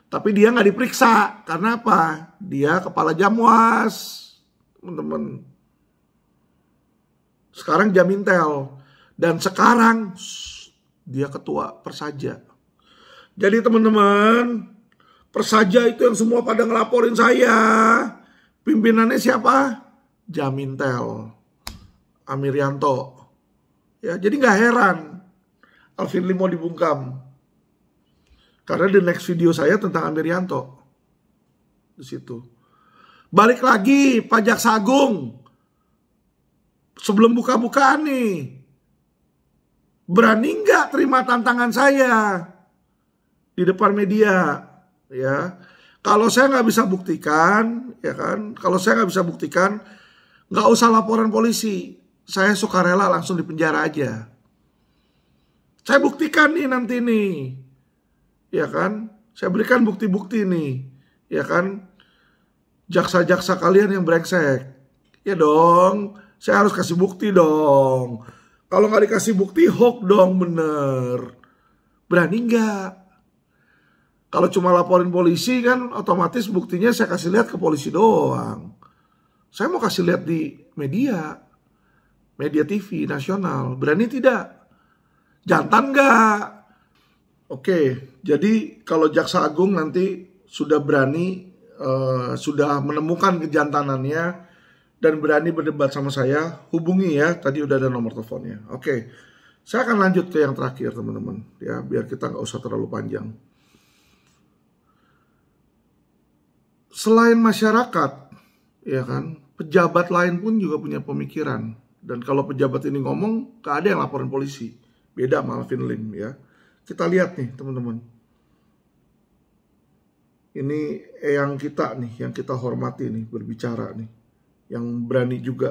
Tapi dia nggak diperiksa karena apa? Dia kepala Jamwas, teman-teman. Sekarang Jamintel. Dan sekarang dia ketua Persaja. Jadi teman-teman, Persaja itu yang semua pada ngelaporin saya. Pimpinannya siapa? Jamintel, Amirianto. Ya, jadi nggak heran Alvin Lim mau dibungkam. Karena the next video saya tentang Amirianto. Di situ. Balik lagi Pak Jaksa Agung. Sebelum buka-bukaan nih. Berani nggak terima tantangan saya di depan media, ya? Kalau saya nggak bisa buktikan, ya kan? Kalau saya nggak bisa buktikan, nggak usah laporan polisi. Saya sukarela langsung dipenjara aja. Saya buktikan nih nanti nih, ya kan? Saya berikan bukti-bukti nih, ya kan? Jaksa-jaksa kalian yang brengsek, ya dong. Saya harus kasih bukti dong. Kalau nggak dikasih bukti, hoax dong, bener. Berani nggak? Kalau cuma laporin polisi kan otomatis buktinya saya kasih lihat ke polisi doang. Saya mau kasih lihat di media TV nasional. Berani tidak? Jantan nggak? Oke, jadi kalau Jaksa Agung nanti sudah berani, sudah menemukan kejantanannya, dan berani berdebat sama saya, hubungi ya. Tadi udah ada nomor teleponnya. Oke, saya akan lanjut ke yang terakhir teman-teman. Ya, biar kita nggak usah terlalu panjang. Selain masyarakat, ya kan, pejabat lain pun juga punya pemikiran. Dan kalau pejabat ini ngomong, gak ada yang laporin polisi. Beda sama Alvin Lim ya. Kita lihat nih teman-teman. Ini yang kita nih, yang kita hormati nih, berbicara nih. Yang berani juga.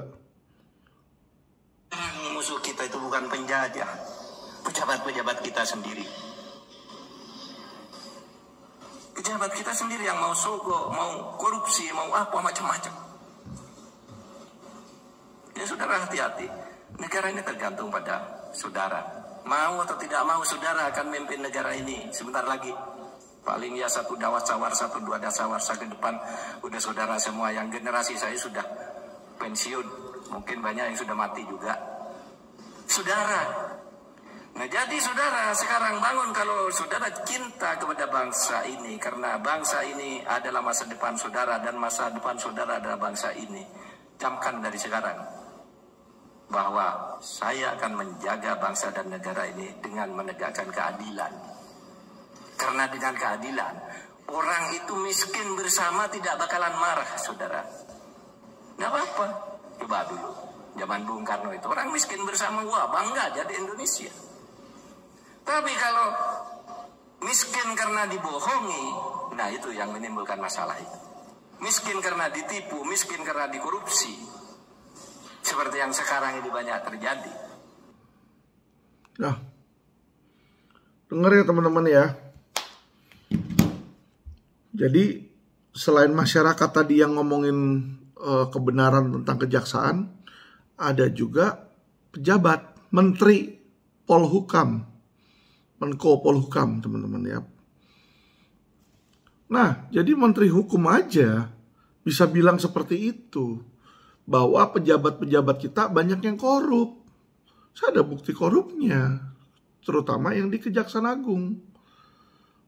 Musuh kita itu bukan penjajah, pejabat-pejabat kita sendiri. Pejabat kita sendiri yang mau sogok, mau korupsi, mau apa macam-macam. Ya saudara, hati-hati. Negara ini tergantung pada saudara. Mau atau tidak mau saudara akan memimpin negara ini sebentar lagi. Paling ya 1 dasawar, 1-2 dasawarsa ke depan udah saudara semua. Yang generasi saya sudah pensiun, mungkin banyak yang sudah mati juga. Saudara. Nah jadi saudara sekarang bangun kalau saudara cinta kepada bangsa ini. Karena bangsa ini adalah masa depan saudara dan masa depan saudara adalah bangsa ini. Camkan dari sekarang bahwa saya akan menjaga bangsa dan negara ini dengan menegakkan keadilan. Karena dengan keadilan, orang itu miskin bersama tidak bakalan marah, saudara. Nggak apa-apa. Coba dulu, zaman Bung Karno itu, orang miskin bersama, wah bangga jadi Indonesia. Tapi kalau miskin karena dibohongi, nah itu yang menimbulkan masalah itu. Miskin karena ditipu, miskin karena dikorupsi. Seperti yang sekarang ini banyak terjadi. Nah, dengar ya teman-teman ya. Jadi selain masyarakat tadi yang ngomongin kebenaran tentang kejaksaan, ada juga pejabat, Menteri Polhukam, Menko Polhukam teman-teman ya. Nah, jadi Menteri Hukum aja bisa bilang seperti itu, bahwa pejabat-pejabat kita banyak yang korup. Saya ada bukti korupnya, terutama yang di Kejaksaan Agung.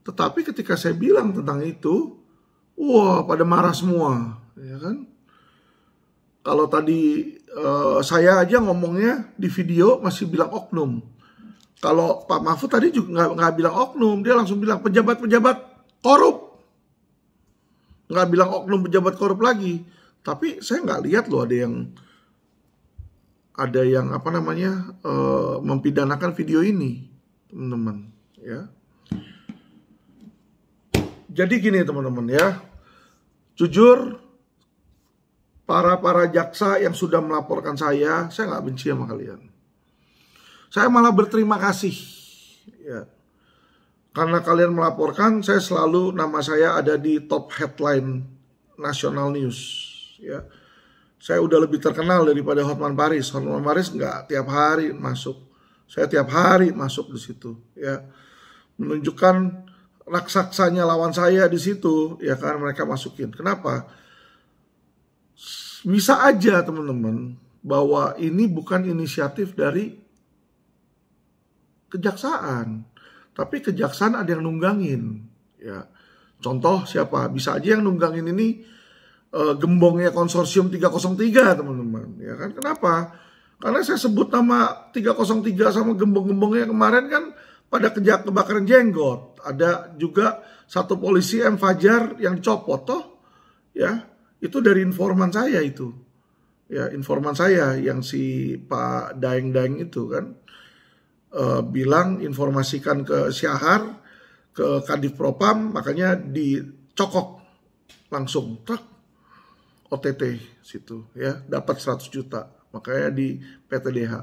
Tetapi ketika saya bilang tentang itu, wah pada marah semua, ya kan? Kalau tadi saya aja ngomongnya di video masih bilang oknum. Kalau Pak Mahfud tadi juga nggak bilang oknum, dia langsung bilang pejabat-pejabat korup. Nggak bilang oknum pejabat korup lagi. Tapi saya nggak lihat loh ada yang apa namanya mempidanakan video ini, teman-teman. Ya. Jadi gini teman-teman ya, jujur para jaksa yang sudah melaporkan saya nggak benci sama kalian. Saya malah berterima kasih, ya, karena kalian melaporkan. Saya selalu nama saya ada di top headline National News. Ya, saya udah lebih terkenal daripada Hotman Paris. Hotman Paris nggak tiap hari masuk, saya tiap hari masuk di situ. Ya, menunjukkan raksaksanya lawan saya di situ, ya kan, mereka masukin. Kenapa? Bisa aja teman-teman bahwa ini bukan inisiatif dari kejaksaan, tapi kejaksaan ada yang nunggangin. Ya, contoh siapa? Bisa aja yang nunggangin ini gembongnya konsorsium 303 teman-teman. Ya kan? Kenapa? Karena saya sebut nama 303 sama gembong-gembongnya kemarin kan pada kebakaran jenggot. Ada juga satu polisi M. Fajar yang dicopot toh. Ya, itu dari informan saya itu. Ya, informan saya yang si Pak Daeng-Daeng itu kan bilang informasikan ke Syahar, ke Kadif Propam, makanya dicokok langsung truk OTT situ ya, dapat 100 juta. Makanya di PTDH.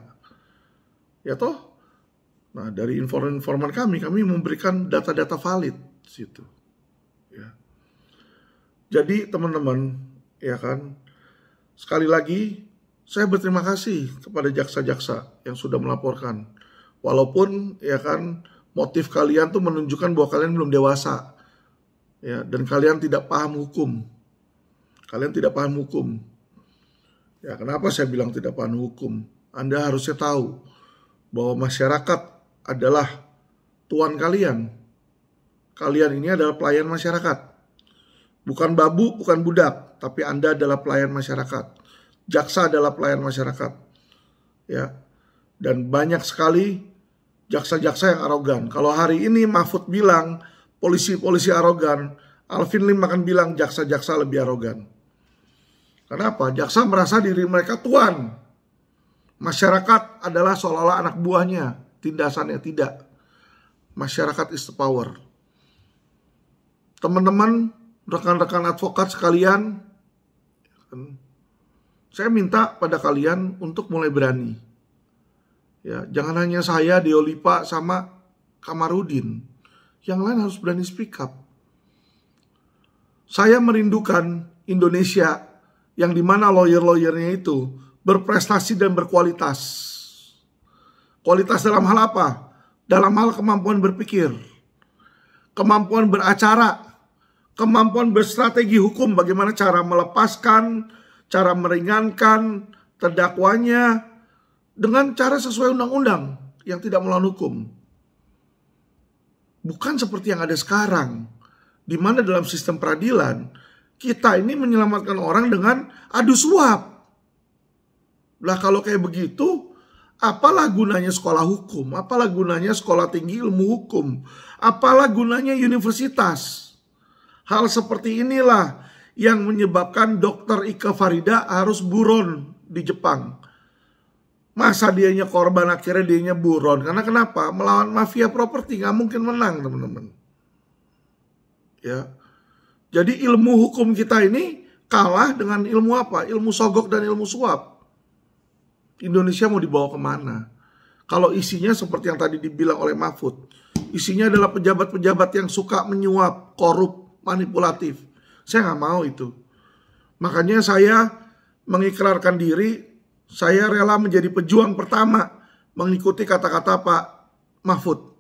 Ya toh? Nah, dari informan kami memberikan data-data valid situ. Ya. Jadi teman-teman, ya kan, sekali lagi saya berterima kasih kepada jaksa-jaksa yang sudah melaporkan. Walaupun ya kan motif kalian tuh menunjukkan bahwa kalian belum dewasa. Ya, dan kalian tidak paham hukum. Kalian tidak paham hukum. Ya, kenapa saya bilang tidak paham hukum? Anda harusnya tahu bahwa masyarakat adalah tuan kalian. Kalian ini adalah pelayan masyarakat. Bukan babu, bukan budak, tapi Anda adalah pelayan masyarakat. Jaksa adalah pelayan masyarakat. Ya. Dan banyak sekali jaksa-jaksa yang arogan. Kalau hari ini Mahfud bilang polisi-polisi arogan, Alvin Lim akan bilang jaksa-jaksa lebih arogan. Kenapa? Jaksa merasa diri mereka tuan. Masyarakat adalah seolah-olah anak buahnya. Tindasannya tidak. Masyarakat is the power. Teman-teman, rekan-rekan advokat sekalian, saya minta pada kalian untuk mulai berani. Ya, jangan hanya saya, Deolipa, sama Kamarudin. Yang lain harus berani speak up. Saya merindukan Indonesia yang dimana lawyer-lawyernya itu berprestasi dan berkualitas. Kualitas dalam hal apa? Dalam hal kemampuan berpikir, kemampuan beracara, kemampuan berstrategi hukum, bagaimana cara melepaskan, cara meringankan terdakwanya dengan cara sesuai undang-undang yang tidak melawan hukum. Bukan seperti yang ada sekarang, di mana dalam sistem peradilan kita ini menyelamatkan orang dengan adu suap. Lah kalau kayak begitu, apalah gunanya sekolah hukum? Apalah gunanya sekolah tinggi ilmu hukum? Apalah gunanya universitas? Hal seperti inilah yang menyebabkan Dr. Ika Farida harus buron di Jepang. Masa dianya korban, akhirnya dianya buron. Karena kenapa? Melawan mafia properti, gak mungkin menang teman-teman. Ya. Jadi ilmu hukum kita ini kalah dengan ilmu apa? Ilmu sogok dan ilmu suap. Indonesia mau dibawa kemana? Kalau isinya seperti yang tadi dibilang oleh Mahfud, isinya adalah pejabat-pejabat yang suka menyuap, korup, manipulatif. Saya nggak mau itu. Makanya saya mengikrarkan diri, saya rela menjadi pejuang pertama mengikuti kata-kata Pak Mahfud.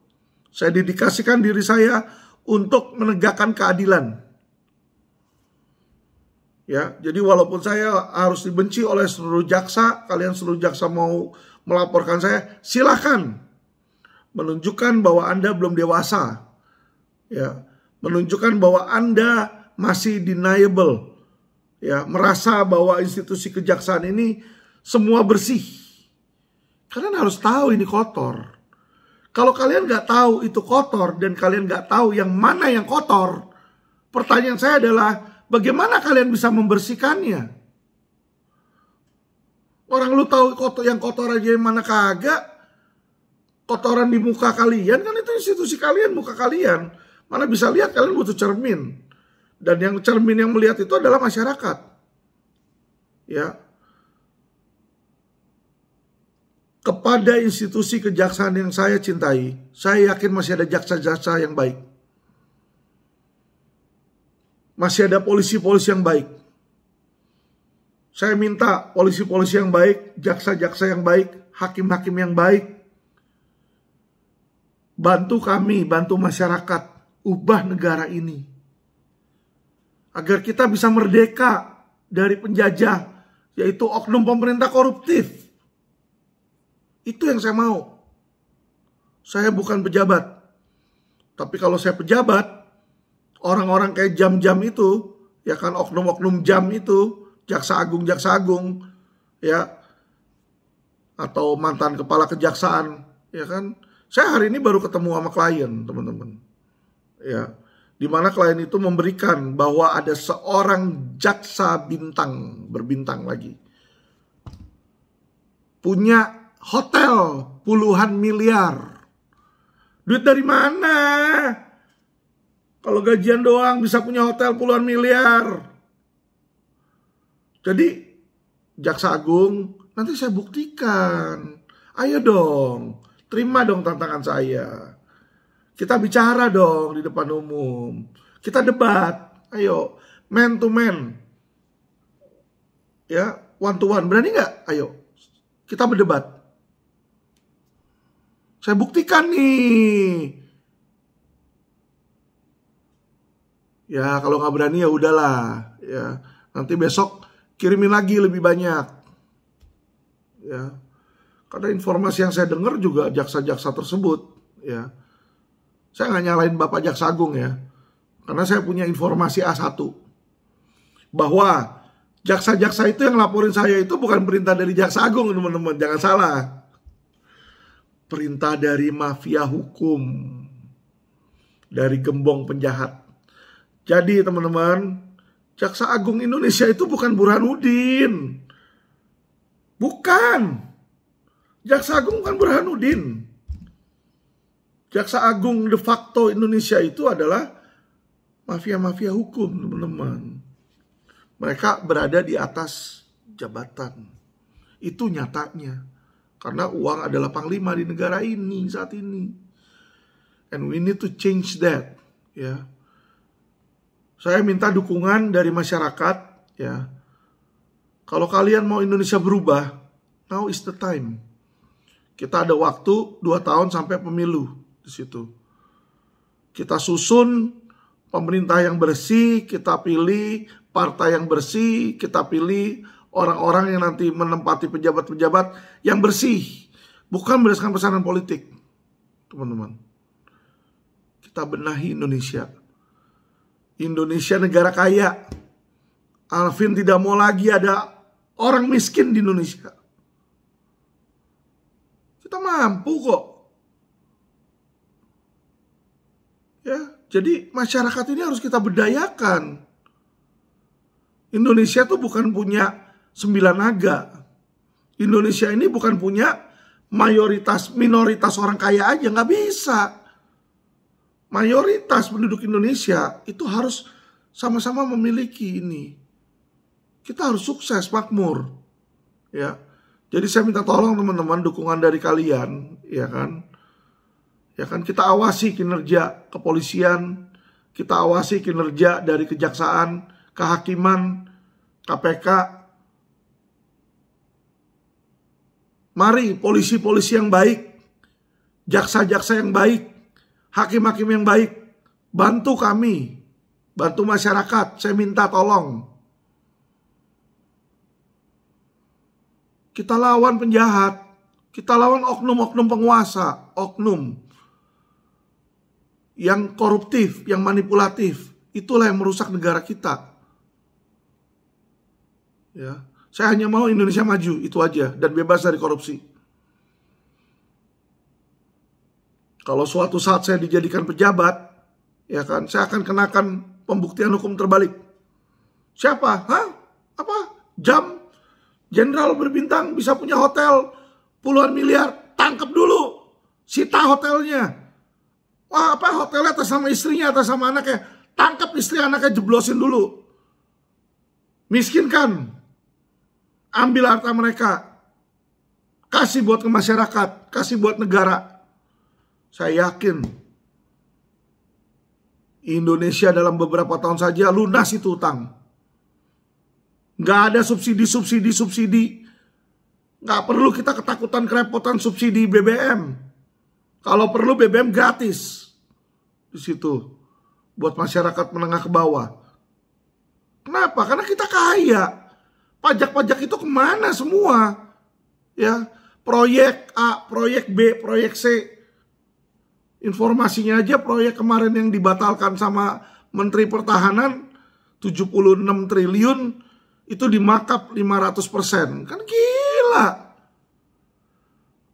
Saya dedikasikan diri saya untuk menegakkan keadilan. Ya, jadi walaupun saya harus dibenci oleh seluruh jaksa, kalian seluruh jaksa mau melaporkan saya, silakan. Menunjukkan bahwa Anda belum dewasa. Ya, menunjukkan bahwa Anda masih deniable. Ya, merasa bahwa institusi kejaksaan ini semua bersih. Kalian harus tahu ini kotor. Kalau kalian nggak tahu itu kotor dan kalian nggak tahu yang mana yang kotor, pertanyaan saya adalah, bagaimana kalian bisa membersihkannya? Orang lu tahu yang kotor aja yang mana kagak. Kotoran di muka kalian kan itu institusi kalian, muka kalian. Mana bisa lihat, kalian butuh cermin. Dan yang cermin yang melihat itu adalah masyarakat. Ya. Kepada institusi kejaksaan yang saya cintai, saya yakin masih ada jaksa-jaksa yang baik. Masih ada polisi-polisi yang baik. Saya minta polisi-polisi yang baik, jaksa-jaksa yang baik, hakim-hakim yang baik. Bantu kami, bantu masyarakat, ubah negara ini. Agar kita bisa merdeka dari penjajah, yaitu oknum pemerintah koruptif. Itu yang saya mau. Saya bukan pejabat. Tapi kalau saya pejabat, orang-orang kayak jam-jam itu, ya kan, oknum-oknum jam itu, jaksa agung, ya, atau mantan kepala kejaksaan, ya kan. Saya hari ini baru ketemu sama klien, teman-teman. Ya, di mana klien itu memberikan bahwa ada seorang jaksa berbintang lagi, punya hotel puluhan miliar. Duit dari mana? Kalau gajian doang bisa punya hotel puluhan miliar. Jadi jaksa agung, nanti saya buktikan. Ayo dong, terima dong tantangan saya. Kita bicara dong di depan umum. Kita debat. Ayo, man to man. Ya, one to one. Berani nggak? Ayo, kita berdebat. Saya buktikan nih. Ya, kalau nggak berani ya udahlah. Ya, nanti besok kirimin lagi lebih banyak. Ya, karena informasi yang saya dengar juga jaksa-jaksa tersebut. Ya, saya nggak nyalain Bapak Jaksa Agung ya, karena saya punya informasi A1 bahwa jaksa-jaksa itu yang laporin saya itu bukan perintah dari Jaksa Agung, teman-teman. Jangan salah. Perintah dari mafia hukum, dari gembong penjahat. Jadi teman-teman, Jaksa Agung Indonesia itu bukan Burhanuddin. Bukan. Jaksa Agung bukan Burhanuddin. Jaksa Agung de facto Indonesia itu adalah mafia-mafia hukum, teman-teman. Mereka berada di atas jabatan. Itu nyatanya. Karena uang adalah panglima di negara ini saat ini. And we need to change that. Ya. Saya minta dukungan dari masyarakat. Ya. Kalau kalian mau Indonesia berubah, now is the time. Kita ada waktu 2 tahun sampai pemilu di situ. Kita susun pemerintah yang bersih, kita pilih partai yang bersih, kita pilih orang-orang yang nanti menempati pejabat-pejabat yang bersih, bukan berdasarkan pesanan politik, teman-teman. Kita benahi Indonesia. Indonesia negara kaya. Alvin tidak mau lagi ada orang miskin di Indonesia. Kita mampu kok. Ya, jadi masyarakat ini harus kita berdayakan. Indonesia tuh bukan punya 9 naga. Indonesia ini bukan punya minoritas orang kaya aja, nggak bisa. Mayoritas penduduk Indonesia itu harus sama-sama memiliki ini. Kita harus sukses, makmur. Ya. Jadi saya minta tolong teman-teman dukungan dari kalian, ya kan? Ya kan, kita awasi kinerja kepolisian, kita awasi kinerja dari kejaksaan, kehakiman, KPK. Mari polisi-polisi yang baik, jaksa-jaksa yang baik, hakim-hakim yang baik, bantu kami, bantu masyarakat. Saya minta tolong. Kita lawan penjahat, kita lawan oknum-oknum penguasa, oknum yang koruptif, yang manipulatif. Itulah yang merusak negara kita. Ya. Saya hanya mau Indonesia maju, itu aja, dan bebas dari korupsi. Kalau suatu saat saya dijadikan pejabat, ya kan, saya akan kenakan pembuktian hukum terbalik. Siapa? Hah? Apa? Jam? Jenderal berbintang bisa punya hotel puluhan miliar, tangkap dulu, sita hotelnya. Wah, apa hotelnya atas sama istrinya, atas sama anaknya, tangkap istri anaknya, jeblosin dulu. Miskinkan. Ambil harta mereka, kasih buat ke masyarakat, kasih buat negara. Saya yakin Indonesia dalam beberapa tahun saja lunas itu utang. Nggak ada subsidi. Nggak perlu kita ketakutan kerepotan subsidi BBM. Kalau perlu BBM gratis di situ buat masyarakat menengah ke bawah. Kenapa? Karena kita kaya. Pajak-pajak itu kemana semua? Ya, proyek A, proyek B, proyek C. Informasinya aja proyek kemarin yang dibatalkan sama Menteri Pertahanan 76 triliun itu dimakap 500%. Kan gila.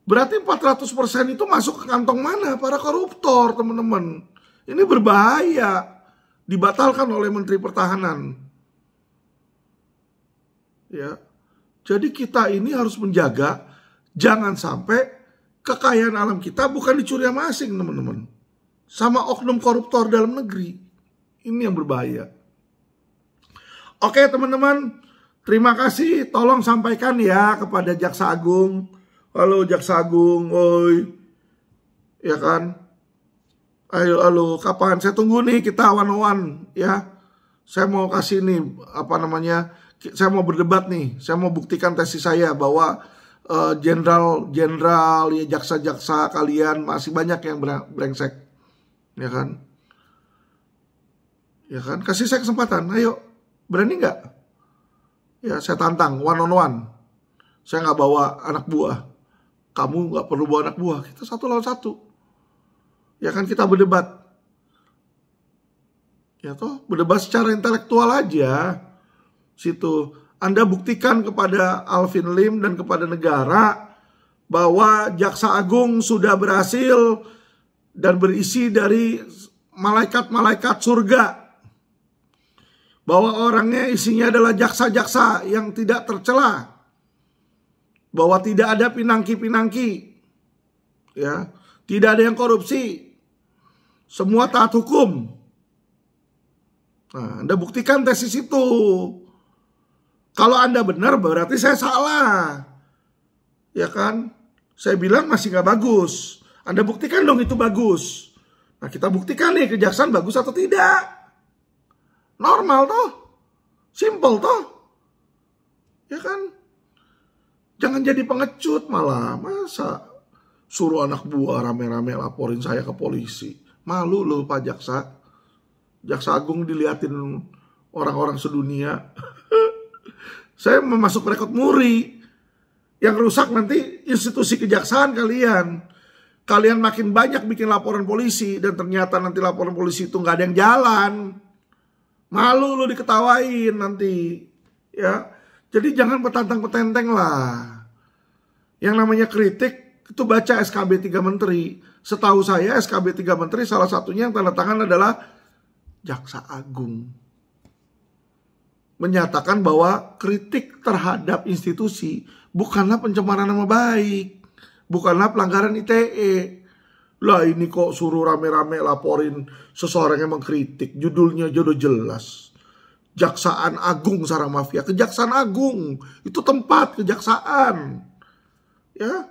Berarti 400% itu masuk ke kantong mana? Para koruptor, teman-teman. Ini berbahaya. Dibatalkan oleh Menteri Pertahanan. Ya. Jadi kita ini harus menjaga jangan sampai kekayaan alam kita bukan dicuri sama asing, teman-teman. Sama oknum koruptor dalam negeri. Ini yang berbahaya. Oke, teman-teman. Terima kasih. Tolong sampaikan ya kepada Jaksa Agung. Halo Jaksa Agung, oi. Ya kan? Ayo, halo, kapan? Saya tunggu nih kita one-on-one ya. Saya mau kasih nih, saya mau berdebat nih. Saya mau buktikan tesis saya bahwa jenderal, ya jaksa-jaksa kalian masih banyak yang brengsek. Ya kan? Ya kan? Kasih saya kesempatan, ayo. Berani nggak? Ya, saya tantang, one-on-one. Saya nggak bawa anak buah. Kamu nggak perlu bawa anak buah. Kita 1 lawan 1. Ya kan, kita berdebat. Ya toh, berdebat secara intelektual aja. Situ. Anda buktikan kepada Alvin Lim dan kepada negara bahwa Jaksa Agung sudah berhasil dan berisi dari malaikat-malaikat surga. Bahwa orangnya isinya adalah jaksa-jaksa yang tidak tercela. Bahwa tidak ada pinangki-pinangki. Ya, tidak ada yang korupsi. Semua taat hukum. Nah, Anda buktikan tesis itu. Kalau Anda benar berarti saya salah. Ya kan? Saya bilang masih gak bagus. Anda buktikan dong itu bagus. Nah, kita buktikan nih kejaksaan bagus atau tidak. Normal toh. Simple toh. Ya kan? Jangan jadi pengecut malah. Masa suruh anak buah rame-rame laporin saya ke polisi. Malu loh Pak Jaksa. Jaksa Agung diliatin orang-orang sedunia. Saya memasuk rekod muri. Yang rusak nanti institusi kejaksaan kalian. Kalian makin banyak bikin laporan polisi. Dan ternyata nanti laporan polisi itu gak ada yang jalan. Malu lo diketawain nanti. Ya. Jadi jangan petantang-petenteng lah. Yang namanya kritik itu baca SKB 3 Menteri. Setahu saya SKB 3 Menteri salah satunya yang tanda tangan adalah Jaksa Agung. Menyatakan bahwa kritik terhadap institusi bukanlah pencemaran nama baik. Bukanlah pelanggaran ITE. Lah ini kok suruh rame-rame laporin seseorang yang mengkritik. Judulnya jodoh jelas. Jaksaan Agung sarang mafia. Kejaksaan Agung. Itu tempat kejaksaan. Ya.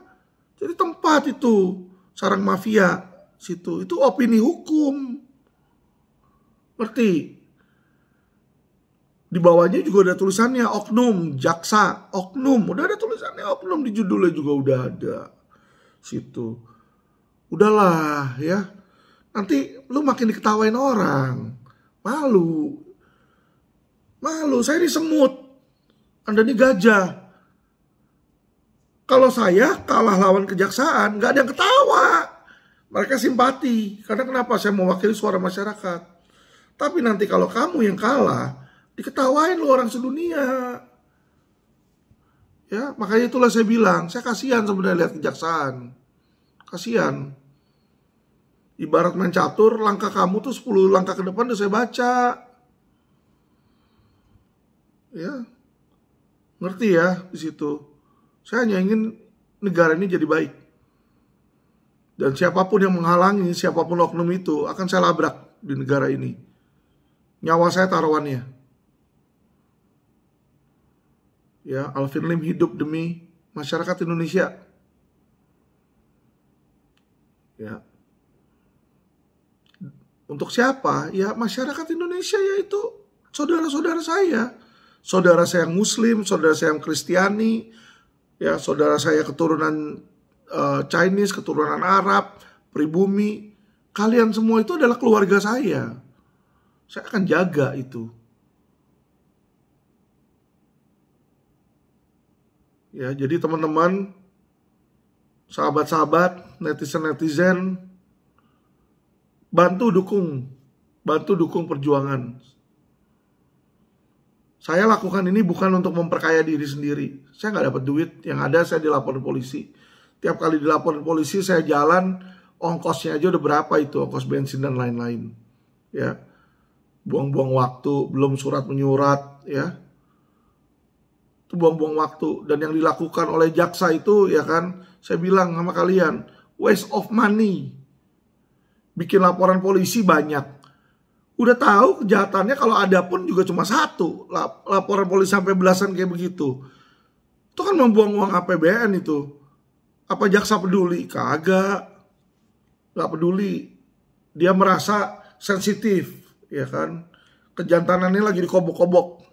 Jadi tempat itu. Sarang mafia. Situ. Itu opini hukum. Ngerti? Di bawahnya juga ada tulisannya oknum, jaksa, oknum. Udah ada tulisannya oknum, di judulnya juga udah ada. Situ. Udahlah ya. Nanti lu makin diketawain orang. Malu. Malu, saya ini semut. Anda ini gajah. Kalau saya kalah lawan kejaksaan, gak ada yang ketawa. Mereka simpati. Karena kenapa? Saya mewakili suara masyarakat. Tapi nanti kalau kamu yang kalah, diketawain lo orang sedunia. Ya, makanya itulah saya bilang, saya kasihan sebenarnya lihat kejaksaan. Kasihan. Ibarat main catur, langkah kamu tuh 10 langkah ke depan udah saya baca. Ya. Ngerti ya di situ. Saya hanya ingin negara ini jadi baik. Dan siapapun yang menghalangi, siapapun oknum itu akan saya labrak di negara ini. Nyawa saya taruhannya. Ya, Alvin Lim hidup demi masyarakat Indonesia. Ya. Untuk siapa? Ya masyarakat Indonesia, yaitu saudara-saudara saya. Saudara saya yang Muslim, saudara saya yang Kristiani, ya, saudara saya keturunan Chinese, keturunan Arab, pribumi. Kalian semua itu adalah keluarga saya. Saya akan jaga itu. Ya, jadi teman-teman, sahabat-sahabat, netizen-netizen, bantu dukung perjuangan. Saya lakukan ini bukan untuk memperkaya diri sendiri. Saya nggak dapat duit. Yang ada saya dilaporin polisi. Tiap kali dilaporin polisi saya jalan, ongkosnya aja udah berapa itu, ongkos bensin dan lain-lain. Ya, buang-buang waktu, belum surat menyurat, ya. Itu buang-buang waktu. Dan yang dilakukan oleh jaksa itu, ya kan, saya bilang sama kalian, waste of money. Bikin laporan polisi banyak. Udah tahu kejahatannya, kalau ada pun juga cuma satu. Laporan polisi sampai belasan kayak begitu. Itu kan membuang uang APBN itu. Apa jaksa peduli? Kagak. Gak peduli. Dia merasa sensitif, ya kan. Kejantanannya lagi dikobok-kobok.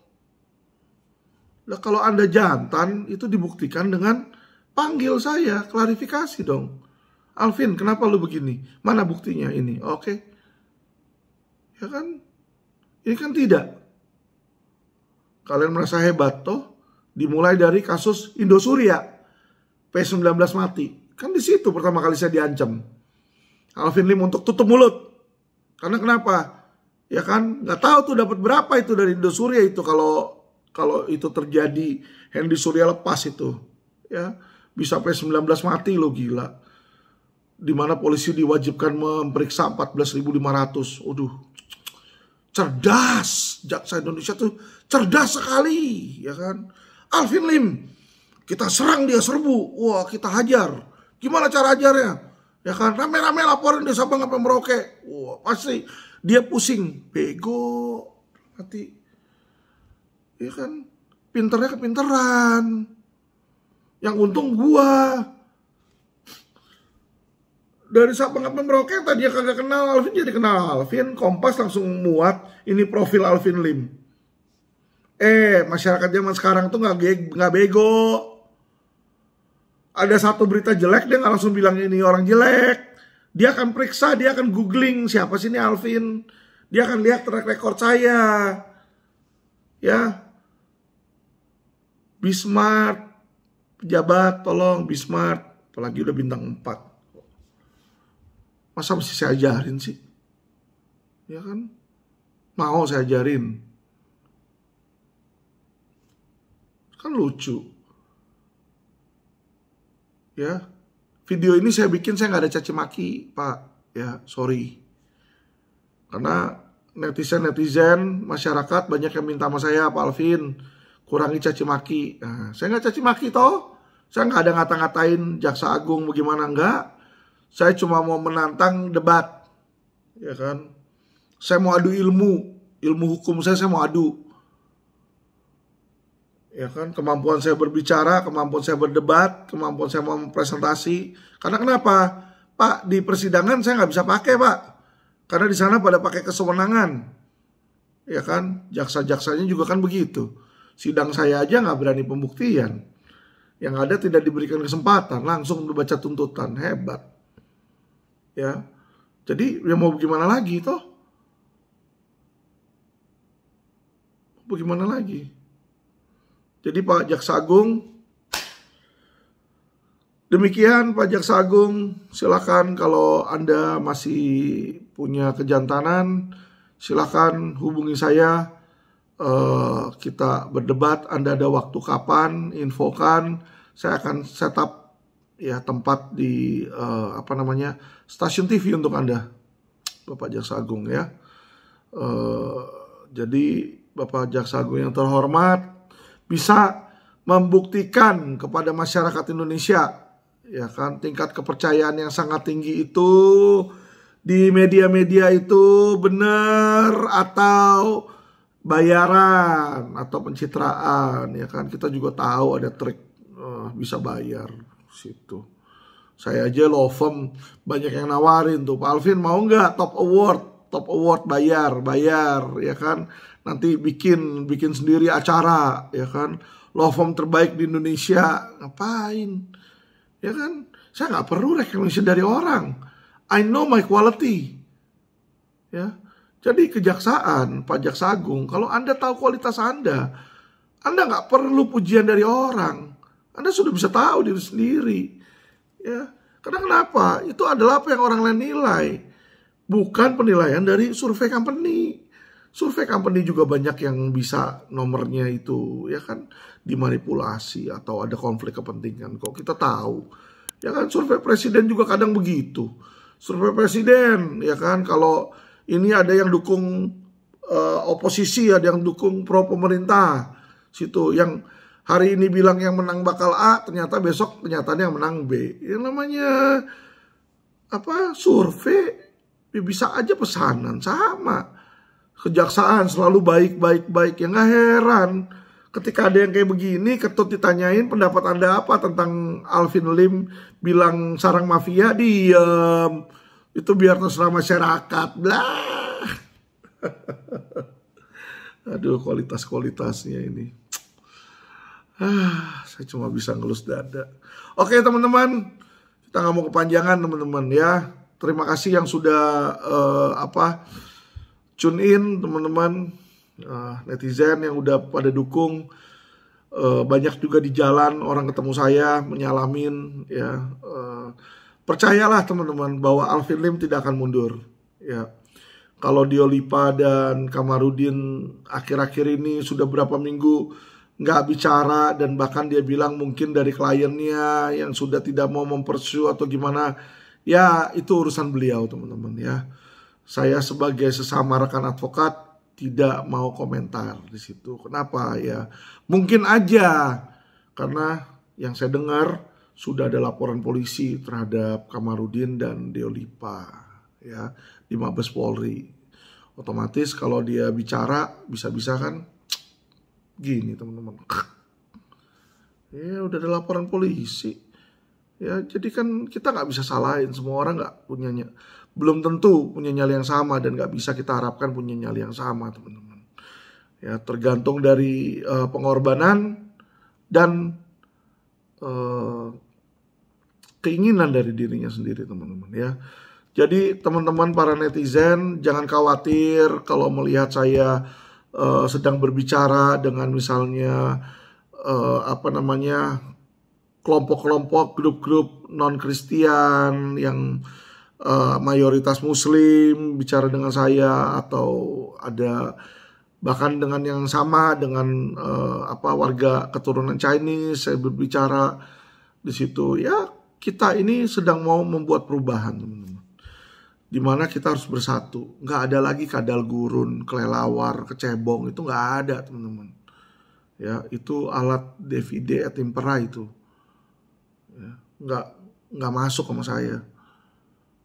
Nah, kalau Anda jantan, itu dibuktikan dengan panggil saya, klarifikasi dong. Alvin, kenapa lu begini? Mana buktinya ini? Oke. Ya kan? Ini kan tidak. Kalian merasa hebat toh? Dimulai dari kasus Indosuria. P19 mati. Kan di situ pertama kali saya diancam. Alvin Lim untuk tutup mulut. Karena kenapa? Ya kan? Nggak tahu tuh dapat berapa itu dari Indosuria itu kalau itu terjadi, Hendy Surya lepas itu. Ya, bisa P19 mati lo, gila. Dimana polisi diwajibkan memeriksa 14.500. Aduh. Cerdas, jaksa Indonesia tuh cerdas sekali, ya kan? Alvin Lim, kita serang dia, serbu, wah kita hajar. Gimana cara hajarnya? Ya kan, rame-rame laporin dia Sabang sampai Merauke. Wah pasti dia pusing, bego, hati. Ya kan, pinternya kepinteran. Yang untung gua. Dari Sabang sampai Merauke tadi kagak kenal Alvin jadi kenal Alvin. Kompas langsung muat ini profil Alvin Lim. Masyarakat zaman sekarang tuh nggak bego. Ada satu berita jelek dia nggak langsung bilang ini orang jelek. Dia akan periksa, dia akan googling siapa sih ini Alvin. Dia akan lihat track record saya. Ya. Be smart. Pejabat tolong be smart. Apalagi udah bintang 4. Masa mesti saya ajarin sih? Ya kan? Mau saya ajarin. Kan lucu. Ya. Video ini saya bikin, saya nggak ada caci maki, Pak. Ya, sorry. Karena netizen, masyarakat banyak yang minta sama saya, Pak Alvin, kurangi caci maki. Nah, saya nggak caci maki toh. Saya nggak ada ngata-ngatain Jaksa Agung bagaimana, enggak. Saya cuma mau menantang debat, ya kan. Saya mau adu ilmu hukum saya mau adu. Ya kan, kemampuan saya berbicara, kemampuan saya berdebat, kemampuan saya mau presentasi. Karena kenapa? Pak, di persidangan saya nggak bisa pakai, Pak. Karena di sana pada pakai kesewenangan. Ya kan, jaksa-jaksanya juga kan begitu. Sidang saya aja nggak berani pembuktian. Yang ada tidak diberikan kesempatan, langsung dibaca tuntutan, hebat. Ya, jadi ya mau bagaimana lagi toh? Bagaimana lagi? Jadi Pak Jaksa Agung, demikian Pak Jaksa Agung, silakan kalau Anda masih punya kejantanan, silakan hubungi saya. Kita berdebat. Anda ada waktu kapan? Infokan. Saya akan set up ya tempat di stasiun TV untuk Anda, Bapak Jaksa Agung ya. Jadi Bapak Jaksa Agung yang terhormat bisa membuktikan kepada masyarakat Indonesia, ya kan, tingkat kepercayaan yang sangat tinggi itu di media-media itu benar atau bayaran atau pencitraan, ya kan. Kita juga tahu ada trik bisa bayar situ. Saya aja law firm banyak yang nawarin tuh, Pak Alvin mau nggak top award bayar ya kan, nanti bikin sendiri acara, ya kan, law firm terbaik di Indonesia. Ngapain, ya kan, saya nggak perlu recognition dari orang. I know my quality, ya. Jadi kejaksaan, Pak Jaksa Agung, kalau Anda tahu kualitas Anda nggak perlu pujian dari orang. Anda sudah bisa tahu diri sendiri. Ya, karena kenapa? Itu adalah apa yang orang lain nilai, bukan penilaian dari survei company. Survei company juga banyak yang bisa nomornya itu ya kan dimanipulasi atau ada konflik kepentingan. Kok kita tahu? Ya kan survei presiden juga kadang begitu. Survei presiden ya kan kalau ini ada yang dukung oposisi, ada yang dukung pro pemerintah. Situ yang hari ini bilang yang menang bakal A, ternyata besok kenyataannya yang menang B. Yang namanya survei bisa aja pesanan sama. Kejaksaan selalu baik. Ya nggak heran ketika ada yang kayak begini, Ketut ditanyain pendapat Anda apa tentang Alvin Lim bilang sarang mafia, diem. Itu biar terserah masyarakat. Blah. Aduh, kualitasnya ini. Saya cuma bisa ngelus dada. Oke teman-teman, kita nggak mau kepanjangan teman-teman ya. Terima kasih yang sudah tune in teman-teman, netizen yang udah pada dukung. Banyak juga di jalan orang ketemu saya menyalamin ya. Percayalah teman-teman bahwa Alvin Lim tidak akan mundur ya. Kalau Diolipa dan Kamarudin akhir-akhir ini sudah berapa minggu nggak bicara, dan bahkan dia bilang mungkin dari kliennya yang sudah tidak mau mempersu atau gimana, ya itu urusan beliau teman-teman ya. Saya sebagai sesama rekan advokat tidak mau komentar di situ. Kenapa ya? Mungkin aja karena yang saya dengar sudah ada laporan polisi terhadap Kamarudin dan Diolipa ya di Mabes Polri. Otomatis kalau dia bicara bisa-bisa kan gini teman-teman. Ya udah ada laporan polisi. Ya jadi kan kita nggak bisa salahin, semua orang nggak punya, belum tentu punya nyali yang sama, dan nggak bisa kita harapkan punya nyali yang sama teman-teman. Ya tergantung dari pengorbanan dan keinginan dari dirinya sendiri teman-teman ya. Jadi teman-teman para netizen jangan khawatir kalau melihat saya sedang berbicara dengan misalnya kelompok-kelompok, grup-grup non-Kristian yang mayoritas Muslim bicara dengan saya, atau ada bahkan dengan yang sama dengan warga keturunan Chinese saya berbicara di situ. Ya kita ini sedang mau membuat perubahan teman-teman, dimana kita harus bersatu. Nggak ada lagi kadal gurun, kelelawar, kecebong, itu nggak ada teman-teman. Ya itu alat divide et impera itu. Ya, nggak masuk sama saya.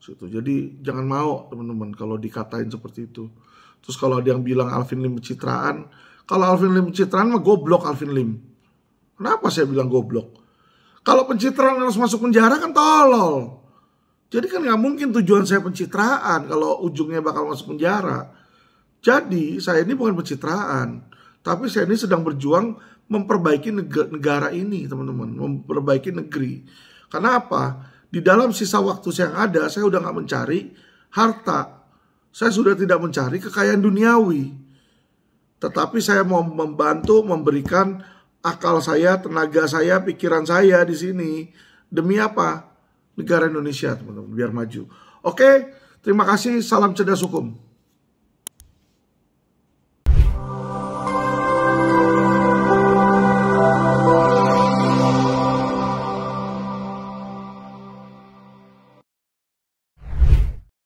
Situ. Jadi jangan mau teman-teman kalau dikatain seperti itu. Terus kalau ada yang bilang Alvin Lim pencitraan, kalau Alvin Lim pencitraan mah goblok Alvin Lim. Kenapa saya bilang goblok? Kalau pencitraan harus masuk penjara kan tolol. Jadi kan nggak mungkin tujuan saya pencitraan kalau ujungnya bakal masuk penjara. Jadi saya ini bukan pencitraan, tapi saya ini sedang berjuang memperbaiki negara ini teman-teman, memperbaiki negeri. Karena apa? Di dalam sisa waktu saya yang ada, saya udah nggak mencari harta, saya sudah tidak mencari kekayaan duniawi, tetapi saya mau membantu memberikan akal saya, tenaga saya, pikiran saya di sini demi apa? Negara Indonesia teman-teman, biar maju. Oke, terima kasih, salam cerdas hukum.